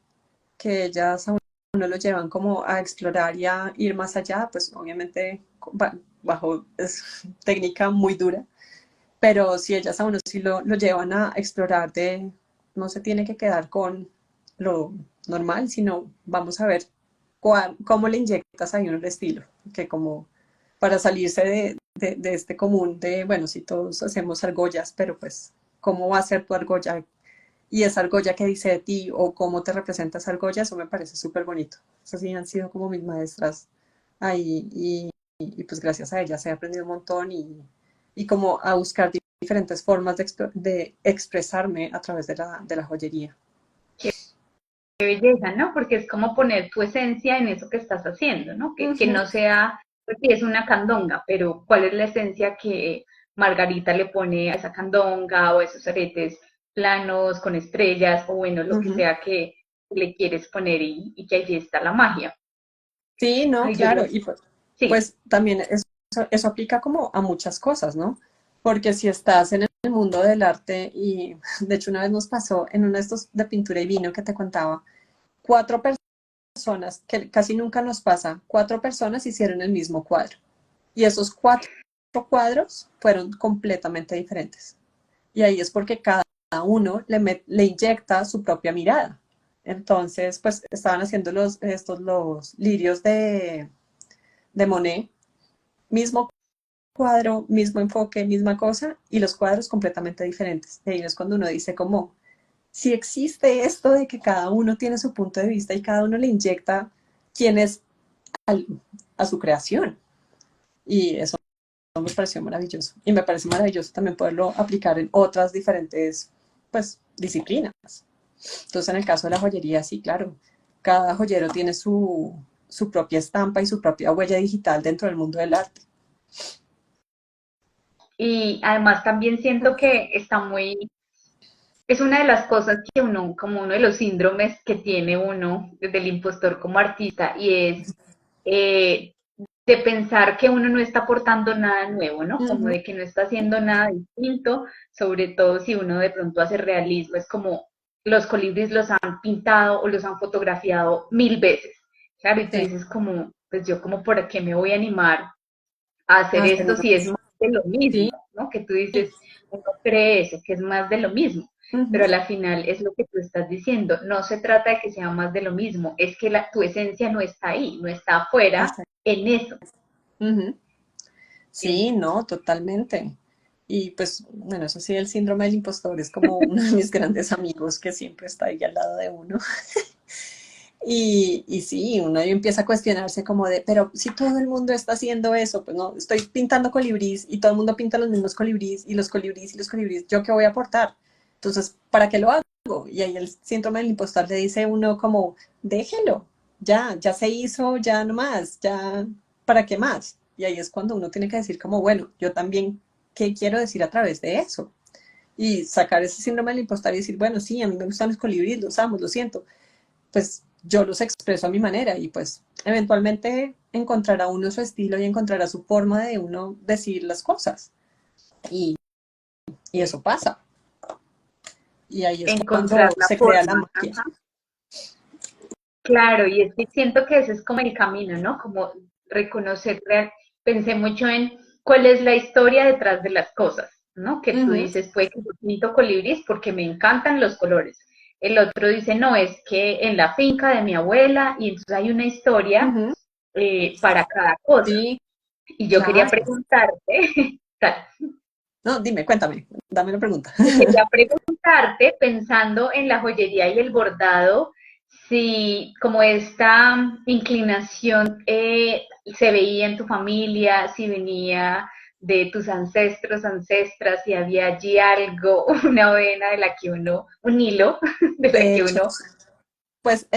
que ellas a uno lo llevan como a explorar y a ir más allá, pues obviamente bajo técnica muy dura, pero si ellas a uno sí lo llevan a explorar no se tiene que quedar con lo normal, sino vamos a ver cómo le inyectas ahí un estilo, que como para salirse de este común de, bueno, si todos hacemos argollas, pero pues, ¿cómo va a ser tu argolla? Y esa argolla que dice de ti o cómo te representa esa argolla, eso me parece súper bonito. Esas sí han sido como mis maestras ahí pues gracias a ella se ha aprendido un montón y como a buscar diferentes formas de expresarme a través de la joyería. Qué belleza, ¿no? Porque es como poner tu esencia en eso que estás haciendo, ¿no? Que Ujú, no sea, pues sí, es una candonga, pero ¿cuál es la esencia que Margarita le pone a esa candonga o a esos aretes planos con estrellas o bueno, lo que ujú. sea que le quieres poner y que allí está la magia? Sí, no, Ay, yo claro, lo, y pues, sí, pues también eso aplica como a muchas cosas, ¿no? Porque si estás en el mundo del arte y de hecho una vez nos pasó en uno de estos de pintura y vino que te contaba, 4 personas, que casi nunca nos pasa, 4 personas hicieron el mismo cuadro y esos 4 cuadros fueron completamente diferentes. Y ahí es porque cada uno le inyecta su propia mirada. Entonces, pues estaban haciendo los lirios de Monet, mismo cuadro, mismo enfoque, misma cosa, y los cuadros completamente diferentes. Y ahí es cuando uno dice como, si existe esto de que cada uno tiene su punto de vista y cada uno le inyecta quién es al, a su creación. Y eso me pareció maravilloso. Y me parece maravilloso también poderlo aplicar en otras diferentes, pues, disciplinas. Entonces, en el caso de la joyería, sí, claro, cada joyero tiene su propia estampa y su propia huella digital dentro del mundo del arte. y además también siento que está muy, es una de las cosas que uno, como uno de los síndromes que tiene uno desde el impostor como artista, y es eh, de pensar que uno no está aportando nada nuevo, ¿no? Uh Como -huh. de que no está haciendo nada distinto, sobre todo si uno de pronto hace realismo, es como los colibríes los han pintado o los han fotografiado 1000 veces, claro, y tú Sí, dices como, pues yo como por qué me voy a animar a hacer hacer esto uno si es más de lo sí. mismo, ¿no? Que tú dices, uno cree eso, que es más de lo mismo, Uh -huh. pero a la final es lo que tú estás diciendo, no se trata de que sea más de lo mismo, es que tu esencia no está ahí, no está afuera en eso. Uh -huh. En- Sí, no, totalmente. Y pues, bueno, eso sí, el síndrome del impostor es como uno de mis grandes amigos que siempre está ahí al lado de uno. Y sí, uno ahí empieza a cuestionarse como de, pero si todo el mundo está haciendo eso, pues no, estoy pintando colibrís y todo el mundo pinta los mismos colibrís y los colibrís y los colibrís, ¿yo qué voy a aportar? Entonces, ¿para qué lo hago? Y ahí el síndrome del impostor le dice a uno como, déjelo, ya se hizo, ya no más, ya, ¿para qué más? Y ahí es cuando uno tiene que decir como, bueno, yo también, ¿qué quiero decir a través de eso? Y sacar ese síndrome del impostor y decir, bueno, sí, a mí me gustan los colibrís, los amo, lo siento, pues yo los expreso a mi manera y pues eventualmente encontrará uno su estilo y encontrará su forma de uno decir las cosas. Y, y eso pasa. Y ahí es encontrar cuando la se crea la forma. magia. Claro, y es que siento que ese es como el camino, ¿no? Como reconocer, pensé mucho en cuál es la historia detrás de las cosas, ¿no? Que Uh tú -huh, dices, pues que yo pinto colibríes porque me encantan los colores. El otro dice, no, es que en la finca de mi abuela, y entonces hay una uh historia -huh. para cada cosa. Sí, Y yo quería claro. preguntarte, No, dime, cuéntame, dame una pregunta. y quería preguntarte, pensando en la joyería y el bordado, si como esta inclinación se veía en tu familia, si venía de tus ancestros, ancestras, si había allí algo, una vena de la que uno, un hilo de la De que hecho, uno, pues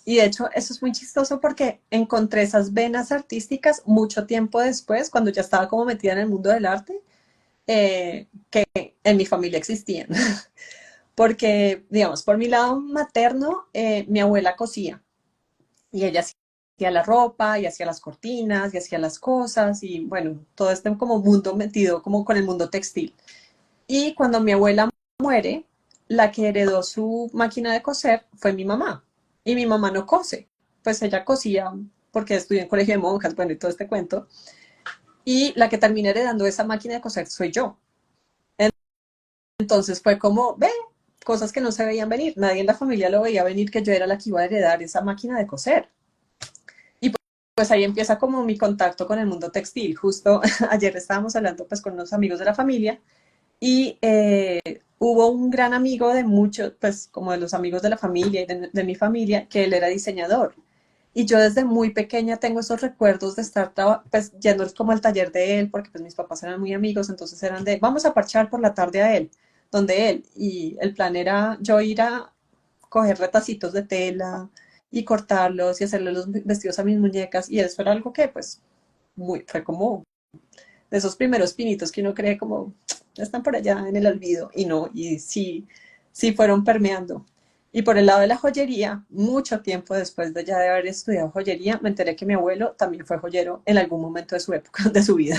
y de hecho eso es muy chistoso porque encontré esas venas artísticas mucho tiempo después, cuando ya estaba como metida en el mundo del arte, que en mi familia existían. Porque, digamos, por mi lado materno, mi abuela cosía y ella hacía la ropa y hacía las cortinas y hacía las cosas y bueno, todo este como mundo metido como con el mundo textil. Y cuando mi abuela muere, la que heredó su máquina de coser fue mi mamá. Y mi mamá no cose, pues ella cosía porque estudió en colegio de monjas, bueno, y todo este cuento. Y la que terminé heredando esa máquina de coser soy yo. Entonces fue como, ve, cosas que no se veían venir. Nadie en la familia lo veía venir que yo era la que iba a heredar esa máquina de coser. Y pues ahí empieza como mi contacto con el mundo textil. Justo ayer estábamos hablando pues con unos amigos de la familia y hubo un gran amigo de muchos, pues como de los amigos de la familia y de mi familia, que él era diseñador. Y yo desde muy pequeña tengo esos recuerdos de estar pues, yendo como al taller de él, porque pues mis papás eran muy amigos, entonces eran de, vamos a parchar por la tarde a él, donde él. Y el plan era yo ir a coger retacitos de tela y cortarlos y hacerle los vestidos a mis muñecas. Y eso era algo que pues fue como de esos primeros pinitos que uno cree como, están por allá en el olvido. Y no, y sí, sí fueron permeando. Y por el lado de la joyería, mucho tiempo después de ya de haber estudiado joyería, me enteré que mi abuelo también fue joyero en algún momento de su época, de su vida.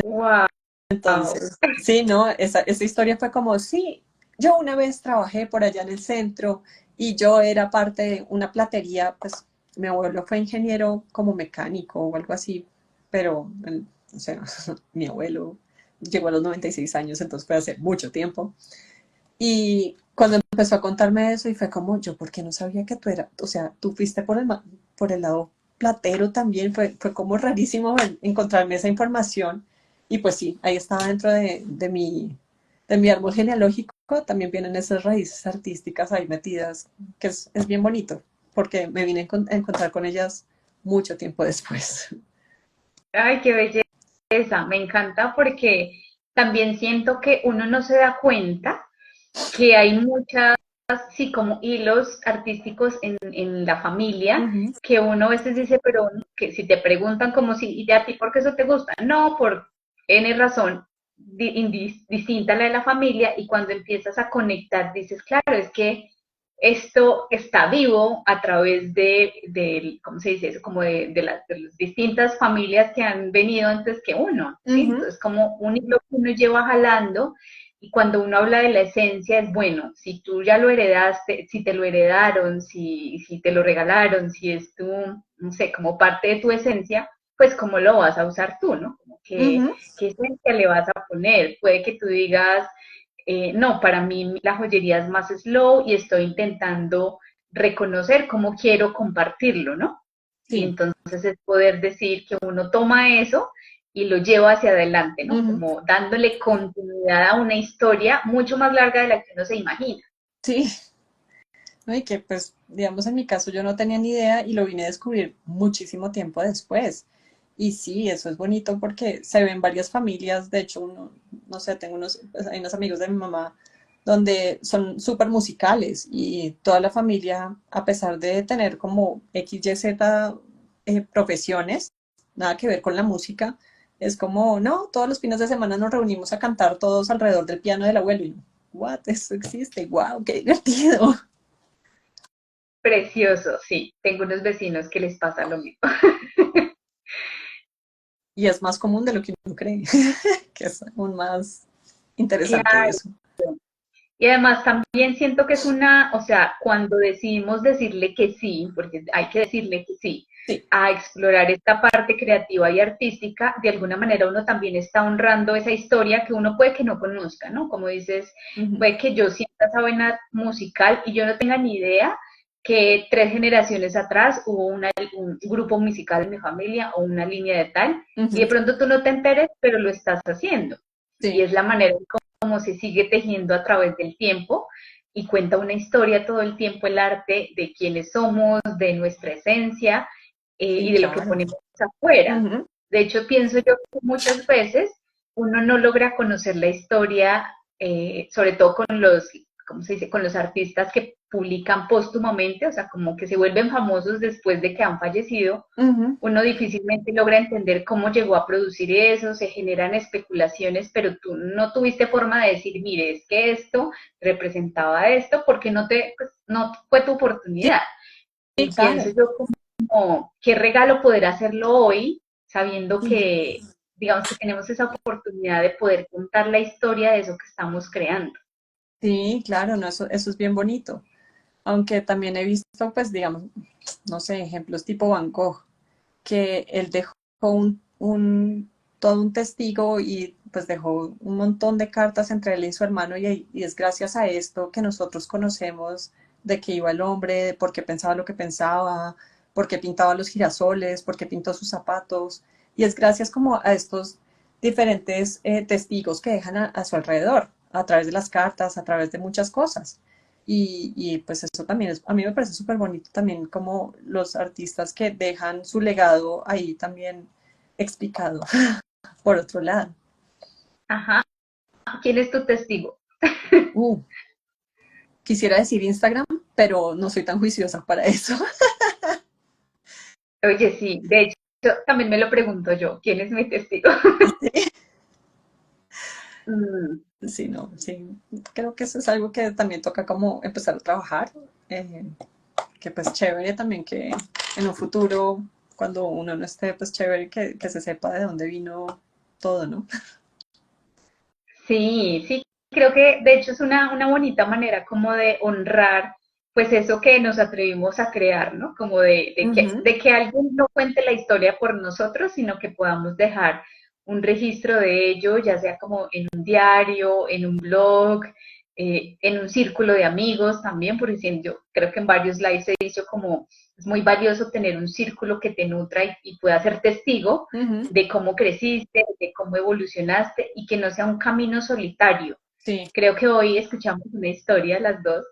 Wow. Entonces, sí, ¿no? Esa historia fue como, sí, yo una vez trabajé por allá en el centro y yo era parte de una platería, pues mi abuelo fue ingeniero como mecánico o algo así, pero, o sea, mi abuelo llegó a los 96 años, entonces fue hace mucho tiempo. Y cuando empezó a contarme eso y fue como, yo, ¿por qué no sabía que tú eras, o sea, tú fuiste por el lado platero también? Fue como rarísimo encontrarme esa información. Y pues sí, ahí estaba dentro de mi árbol genealógico, también vienen esas raíces artísticas ahí metidas, que es bien bonito, porque me vine a encontrar con ellas mucho tiempo después. Ay, qué belleza. Me encanta porque también siento que uno no se da cuenta que hay muchas, sí, como hilos artísticos en la familia, Ujú. que uno a veces dice, pero que si te preguntan como si, ¿y a ti por qué eso te gusta? No, por N razón distinta a la de la familia, y cuando empiezas a conectar, dices, claro, es que esto está vivo a través ¿cómo se dice eso? Como de las distintas familias que han venido antes que uno, ¿sí? Ujú. Entonces, como un hilo que uno lleva jalando, y cuando uno habla de la esencia es, bueno, si tú ya lo heredaste, si te lo heredaron, si te lo regalaron, si es tu, no sé, como parte de tu esencia, pues cómo lo vas a usar tú, ¿no? Como Ujú. qué esencia le vas a poner. Puede que tú digas, no, para mí la joyería es más slow y estoy intentando reconocer cómo quiero compartirlo, ¿no? Y Sí. entonces es poder decir que uno toma eso y lo lleva hacia adelante, ¿no? Ujú. Como dándole continuidad a una historia mucho más larga de la que uno se imagina. Sí. ¿No? Y que pues, digamos, en mi caso yo no tenía ni idea y lo vine a descubrir muchísimo tiempo después. Y sí, eso es bonito porque se ven varias familias, de hecho, no sé, pues, hay unos amigos de mi mamá donde son súper musicales y toda la familia, a pesar de tener como X, Y, Z profesiones, nada que ver con la música, es como, no, todos los fines de semana nos reunimos a cantar todos alrededor del piano del abuelo y, what, eso existe, wow, qué divertido. Precioso, sí. Tengo unos vecinos que les pasa lo mismo. Y es más común de lo que uno cree, que es aún más interesante Claro. eso. Y además también siento que es una, o sea, cuando decidimos decirle que sí, porque hay que decirle que sí, Sí. a explorar esta parte creativa y artística, de alguna manera uno también está honrando esa historia que uno puede que no conozca, ¿no? Como dices, Ujú. puede que yo sienta esa vena musical y yo no tenga ni idea que 3 generaciones atrás hubo un grupo musical en mi familia o una línea de tal, y de Ujú. pronto tú no te enteres, pero lo estás haciendo. Y Sí, es la manera como se sigue tejiendo a través del tiempo, y cuenta una historia todo el tiempo el arte de quiénes somos, de nuestra esencia, sí, y de lo que claro. ponemos afuera. Ujú. De hecho, pienso yo que muchas veces uno no logra conocer la historia, sobre todo con los, ¿cómo se dice?, con los artistas que publican póstumamente, o sea, como que se vuelven famosos después de que han fallecido. Ujú. Uno difícilmente logra entender cómo llegó a producir eso, se generan especulaciones, pero tú no tuviste forma de decir, mire, es que esto representaba esto, porque pues, no fue tu oportunidad. Sí, Y pienso claro. yo como, qué regalo poder hacerlo hoy, sabiendo que, digamos que tenemos esa oportunidad de poder contar la historia de eso que estamos creando. Sí, claro, no, eso es bien bonito. Aunque también he visto, pues, digamos, no sé, ejemplos tipo Van Gogh, que él dejó todo un testigo y pues dejó un montón de cartas entre él y su hermano y es gracias a esto que nosotros conocemos de qué iba el hombre, de por qué pensaba lo que pensaba, por qué pintaba los girasoles, por qué pintó sus zapatos. Y es gracias como a estos diferentes testigos que dejan a su alrededor, a través de las cartas, a través de muchas cosas. Y pues eso también es, a mí me parece súper bonito también como los artistas que dejan su legado ahí también explicado por otro lado. Ajá. ¿Quién es tu testigo? Uh, Quisiera decir Instagram, pero no soy tan juiciosa para eso. Oye, sí, de hecho, también me lo pregunto yo, ¿quién es mi testigo? Mm, Sí, no, sí, creo que eso es algo que también toca como empezar a trabajar, eh, que pues chévere también que en un futuro, cuando uno no esté, pues chévere que se sepa de dónde vino todo, ¿no? sí, sí, creo que de hecho es una bonita manera como de honrar pues eso que nos atrevimos a crear, ¿no? Como Ujú, de que alguien no cuente la historia por nosotros, sino que podamos dejar un registro de ello, ya sea como en un diario, en un blog, en un círculo de amigos también, porque yo creo que en varios lives he dicho como es muy valioso tener un círculo que te nutra y pueda ser testigo ujú, de cómo creciste, de cómo evolucionaste y que no sea un camino solitario. sí, Creo que hoy escuchamos una historia, las dos,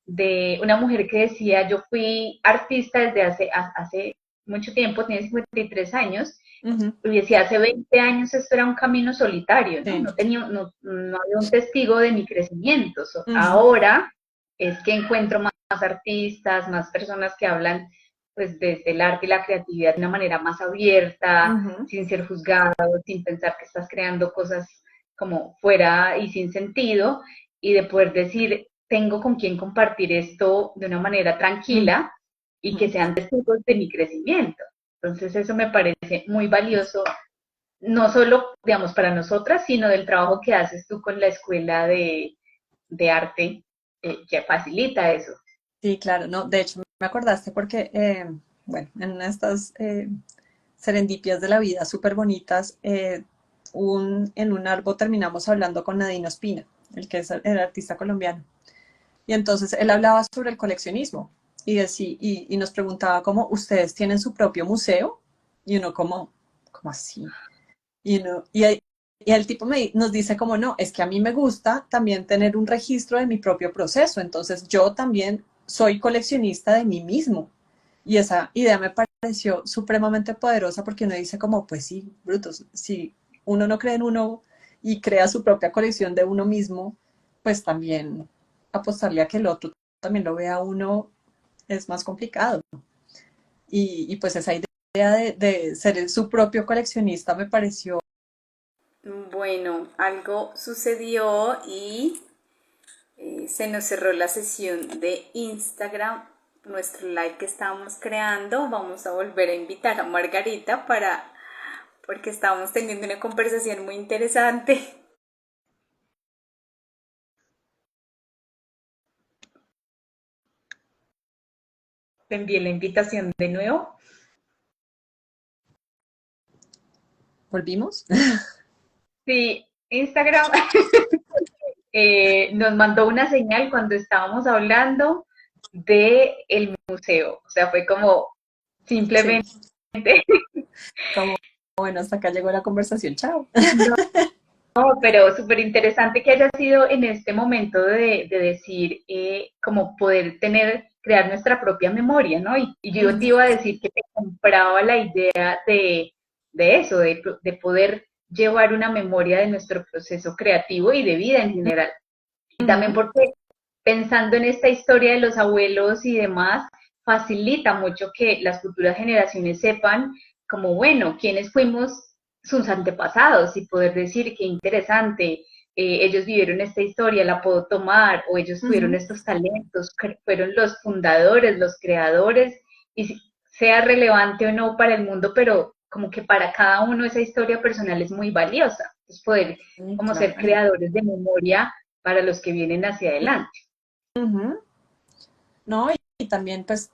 de una mujer que decía, yo fui artista desde hace mucho tiempo, tiene 53 años, ujú, y decía, hace 20 años esto era un camino solitario, ¿no? sí, No había un testigo de mi crecimiento. ujú, Ahora es que encuentro más artistas, más personas que hablan pues desde el arte y la creatividad de una manera más abierta, ujú, sin ser juzgado, sin pensar que estás creando cosas como fuera y sin sentido, y de poder decir, tengo con quién compartir esto de una manera tranquila y que ujú. sean testigos de mi crecimiento. Entonces eso me parece muy valioso, no solo, digamos, para nosotras, sino del trabajo que haces tú con la escuela de arte, que facilita eso. Sí, claro, no, de hecho me acordaste porque, bueno, en una de estas serendipias de la vida súper bonitas, en un árbol terminamos hablando con Nadine Ospina, el que es el artista colombiano. Y entonces él hablaba sobre el coleccionismo y nos preguntaba cómo ustedes tienen su propio museo y uno como así. Y el tipo nos dice como no, es que a mí me gusta también tener un registro de mi propio proceso, entonces yo también soy coleccionista de mí mismo. Y esa idea me pareció supremamente poderosa porque uno dice como, pues sí, brutos, si uno no cree en uno y crea su propia colección de uno mismo, pues también apostarle a que el otro también lo vea a uno es más complicado. Pues esa idea de ser su propio coleccionista me pareció. Bueno, algo sucedió y se nos cerró la sesión de Instagram, nuestro live que estábamos creando. Vamos a volver a invitar a Margarita porque estábamos teniendo una conversación muy interesante. Te envié la invitación de nuevo. ¿Volvimos? Sí, Instagram nos mandó una señal cuando estábamos hablando de el museo. O sea, fue como Sí, simplemente como, bueno, hasta acá llegó la conversación, chao. no, pero súper interesante que haya sido en este momento de decir, como poder tener, crear nuestra propia memoria, ¿no? Y yo te Ujú, iba a decir que te compraba la idea de eso, de poder llevar una memoria de nuestro proceso creativo y de vida en general. Y también ujú, porque pensando en esta historia de los abuelos y demás, facilita mucho que las futuras generaciones sepan como, bueno, quiénes fuimos sus antepasados y poder decir qué interesante, ellos vivieron esta historia, la puedo tomar, o ellos tuvieron ujú. estos talentos, fueron los fundadores, los creadores, y sea relevante o no para el mundo, pero como que para cada uno esa historia personal es muy valiosa. Es poder Sí, como ser claro. creadores de memoria para los que vienen hacia adelante. Ujú. No, y también pues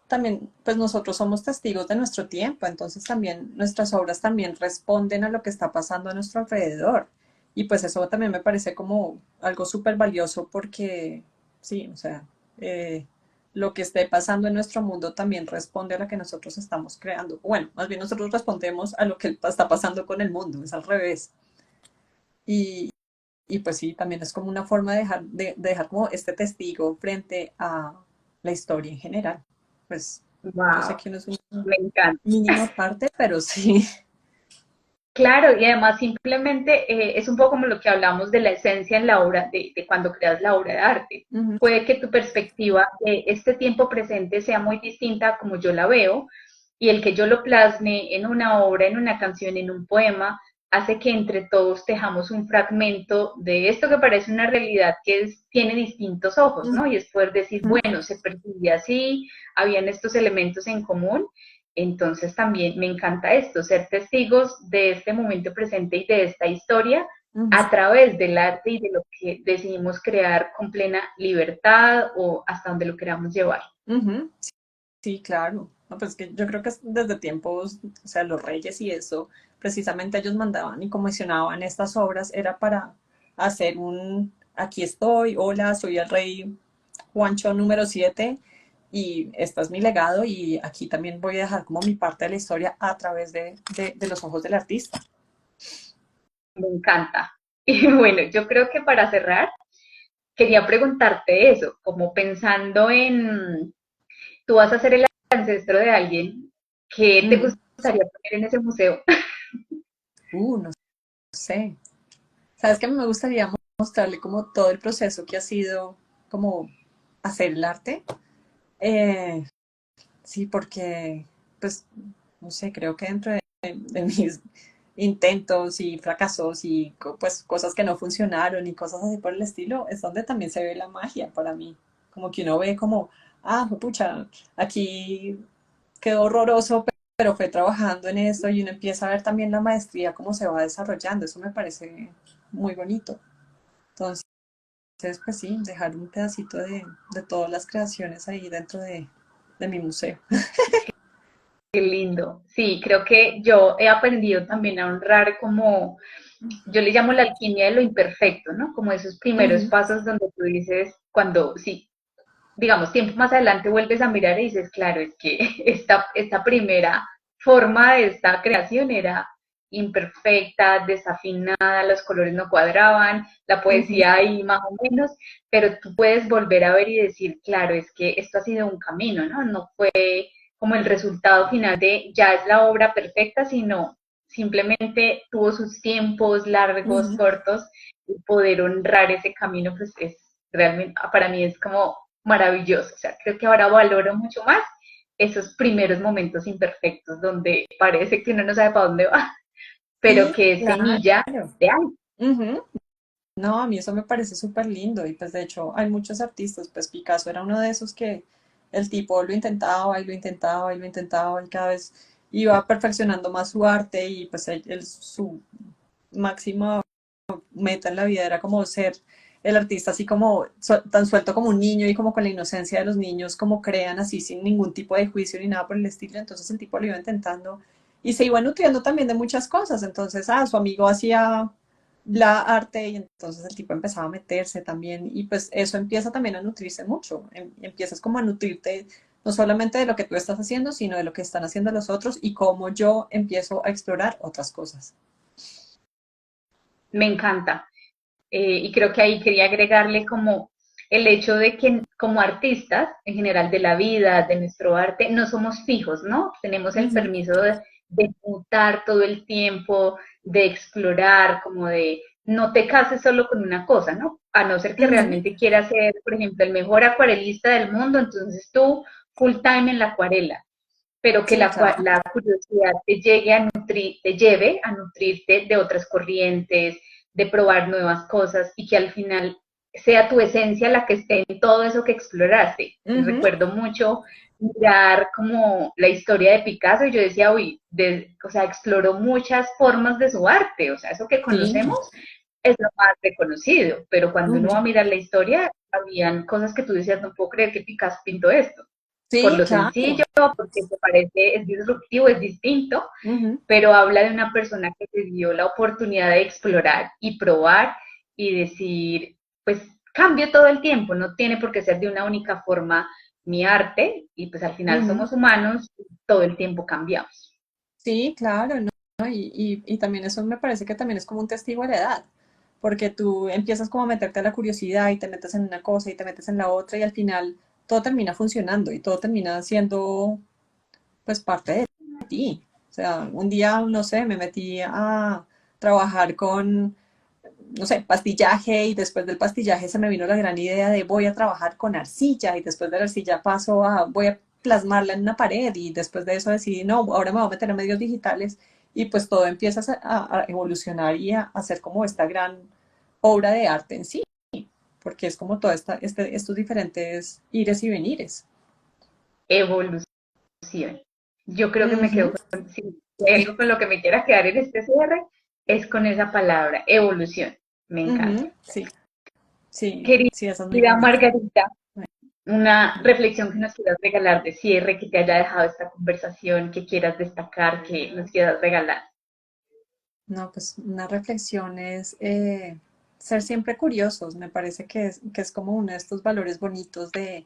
nosotros somos testigos de nuestro tiempo, entonces también nuestras obras también responden a lo que está pasando a nuestro alrededor. Y pues eso también me parece como algo súper valioso porque, sí, o sea, eh, lo que esté pasando en nuestro mundo también responde a lo que nosotros estamos creando. Bueno, más bien nosotros respondemos a lo que está pasando con el mundo, es al revés. y pues sí, también es como una forma de dejar como este testigo frente a la historia en general. Pues yo sé Wow, que no es una me encanta. mínima parte, pero sí. Claro, y además simplemente es un poco como lo que hablamos de la esencia en la obra, de cuando creas la obra de arte. Ujú, Puede que tu perspectiva de este tiempo presente sea muy distinta a como yo la veo, y el que yo lo plasme en una obra, en una canción, en un poema, hace que entre todos tejamos un fragmento de esto que parece una realidad que tiene distintos ojos, ¿no? Y es poder decir, ujú, bueno, se percibe así, habían estos elementos en común, entonces también me encanta esto, ser testigos de este momento presente y de esta historia ujú, a través del arte y de lo que decidimos crear con plena libertad o hasta donde lo queramos llevar. ujú. Sí, claro. No, pues que yo creo que desde tiempos, o sea, los reyes y eso, precisamente ellos mandaban y comisionaban estas obras, era para hacer aquí estoy, hola, soy el rey Juancho número 7 y este es mi legado y aquí también voy a dejar como mi parte de la historia a través de los ojos del artista. Me encanta. Y bueno, yo creo que para cerrar, quería preguntarte eso, como pensando en, tú vas a ser el ancestro de alguien, ¿qué te Mm, gustaría poner en ese museo? no sé. ¿Sabes qué? Me gustaría mostrarle como todo el proceso que ha sido como hacer el arte. Eh, Sí, porque, pues, no sé, creo que dentro de mis intentos y fracasos y pues cosas que no funcionaron y cosas así por el estilo, es donde también se ve la magia para mí. Como que uno ve como, pucha, aquí quedó horroroso, pero fue trabajando en esto y uno empieza a ver también la maestría, cómo se va desarrollando. Eso me parece muy bonito. Entonces, pues sí, dejar un pedacito de todas las creaciones ahí dentro de mi museo. Qué lindo. Sí, creo que yo he aprendido también a honrar como, yo le llamo la alquimia de lo imperfecto, ¿no? Como esos primeros Ujú, pasos donde tú dices, cuando, sí, digamos, tiempo más adelante vuelves a mirar y dices, claro, es que esta primera forma de esta creación era imperfecta, desafinada, los colores no cuadraban, la ujú, poesía ahí más o menos, pero tú puedes volver a ver y decir, claro, es que esto ha sido un camino, ¿no? No fue como el resultado final de ya es la obra perfecta, sino simplemente tuvo sus tiempos largos, ujú. cortos, y poder honrar ese camino, pues es realmente, para mí es como maravilloso. O sea, creo que ahora valoro mucho más esos primeros momentos imperfectos donde parece que uno no sabe para dónde va, pero Sí, que es semilla claro. de algo. Ujú. No, a mí eso me parece súper lindo y pues de hecho hay muchos artistas, pues Picasso era uno de esos que el tipo lo intentaba y lo intentaba y lo intentaba y cada vez iba perfeccionando más su arte y pues su máxima meta en la vida era como ser el artista así como tan suelto como un niño y como con la inocencia de los niños, como crean así sin ningún tipo de juicio ni nada por el estilo. Entonces el tipo lo iba intentando y se iba nutriendo también de muchas cosas. Entonces, su amigo hacía la arte y entonces el tipo empezaba a meterse también y pues eso empieza también a nutrirse mucho. Empiezas como a nutrirte no solamente de lo que tú estás haciendo, sino de lo que están haciendo los otros y cómo yo empiezo a explorar otras cosas. Me encanta. Y creo que ahí quería agregarle como el hecho de que como artistas, en general de la vida, de nuestro arte, no somos fijos, ¿no? Tenemos el Ujú, permiso de mutar todo el tiempo, de explorar, como de no te cases solo con una cosa, ¿no? A no ser que ujú. realmente quieras ser, por ejemplo, el mejor acuarelista del mundo, entonces tú full time en la acuarela, pero que Sí, claro. la curiosidad te llegue a nutrir, te lleve a nutrirte de otras corrientes, de probar nuevas cosas y que al final sea tu esencia la que esté en todo eso que exploraste. Ujú, Recuerdo mucho mirar como la historia de Picasso y yo decía, uy, o sea, exploró muchas formas de su arte, o sea, eso que sí. conocemos es lo más reconocido, pero cuando uno Ujú. va a mirar la historia, habían cosas que tú decías, no puedo creer que Picasso pintó esto por Sí, lo claro. sencillo, porque te parece, es disruptivo, es distinto, Ujú. pero habla de una persona que se dio la oportunidad de explorar y probar y decir, pues cambio todo el tiempo, no tiene por qué ser de una única forma mi arte y pues al final Ujú. somos humanos, todo el tiempo cambiamos. Sí, claro, ¿no? Y también eso me parece que también es como un testigo de la edad, porque tú empiezas como a meterte a la curiosidad y te metes en una cosa y te metes en la otra y al final todo termina funcionando y todo termina siendo pues parte de ti. O sea, un día, no sé, me metí a trabajar con, no sé, pastillaje y después del pastillaje se me vino la gran idea de voy a trabajar con arcilla y después de la arcilla paso a voy a plasmarla en una pared y después de eso decidí, no, ahora me voy a meter en medios digitales y pues todo empieza a evolucionar y a hacer como esta gran obra de arte en sí, porque es como todos estos diferentes ires y venires. Evolución. Yo creo que me quedo Ujú, con, si hay algo con lo que me quiera quedar en este cierre, es con esa palabra, evolución. Me encanta. ujú, sí, sí, sí, esa es muy Querida bonita. Margarita, una reflexión que nos quieras regalar de cierre, que te haya dejado esta conversación, que quieras destacar, que nos quieras regalar. No, pues una reflexión es ser siempre curiosos. Me parece que es como uno de estos valores bonitos de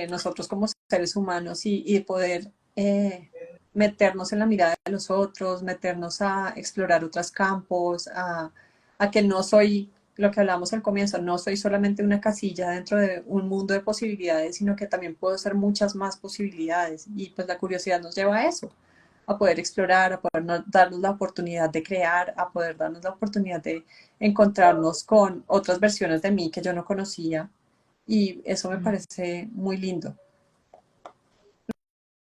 nosotros como seres humanos y poder meternos en la mirada de los otros, meternos a explorar otros campos, a que no soy, lo que hablamos al comienzo, no soy solamente una casilla dentro de un mundo de posibilidades, sino que también puedo ser muchas más posibilidades. Y pues la curiosidad nos lleva a eso, a poder explorar, a poder darnos la oportunidad de crear, a poder darnos la oportunidad de encontrarnos con otras versiones de mí que yo no conocía y eso me parece muy lindo.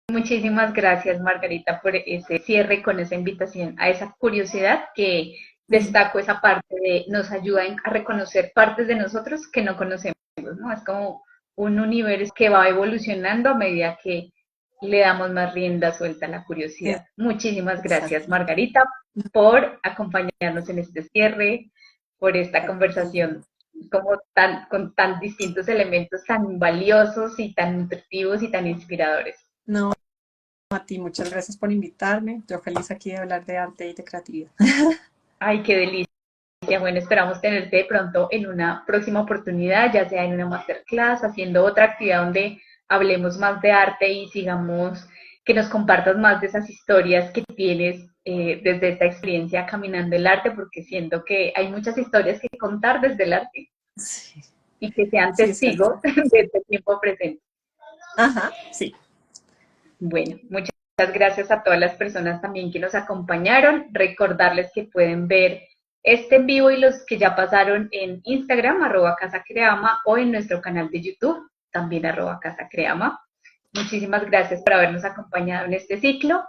Muchísimas gracias, Margarita, por ese cierre con esa invitación a esa curiosidad que destaco esa parte de nos ayuda a reconocer partes de nosotros que no conocemos, ¿no? Es como un universo que va evolucionando a medida que le damos más rienda suelta a la curiosidad. Muchísimas gracias, Exacto. Margarita, por acompañarnos en este cierre, por esta Claro que sí. conversación como tan, con tan distintos elementos tan valiosos y tan nutritivos y tan inspiradores. No, a ti, muchas gracias por invitarme. Yo feliz aquí de hablar de arte y de creatividad. Ay, qué delicia. Bueno, esperamos tenerte de pronto en una próxima oportunidad, ya sea en una masterclass, haciendo otra actividad donde hablemos más de arte y sigamos, que nos compartas más de esas historias que tienes desde esta experiencia caminando el arte, porque siento que hay muchas historias que contar desde el arte Sí, y que sean sí, es cierto. testigos de este tiempo presente. Ajá, sí. Bueno, muchas gracias a todas las personas también que nos acompañaron. Recordarles que pueden ver este en vivo y los que ya pasaron en Instagram, @casacreama, o en nuestro canal de YouTube, también @casacreama. Muchísimas gracias por habernos acompañado en este ciclo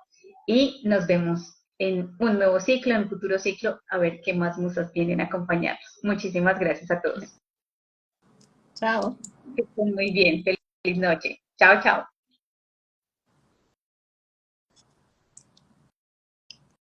y nos vemos en un nuevo ciclo, en un futuro ciclo, a ver qué más musas vienen a acompañarnos. Muchísimas gracias a todos. Chao. Que estén muy bien. Feliz noche. Chao, chao.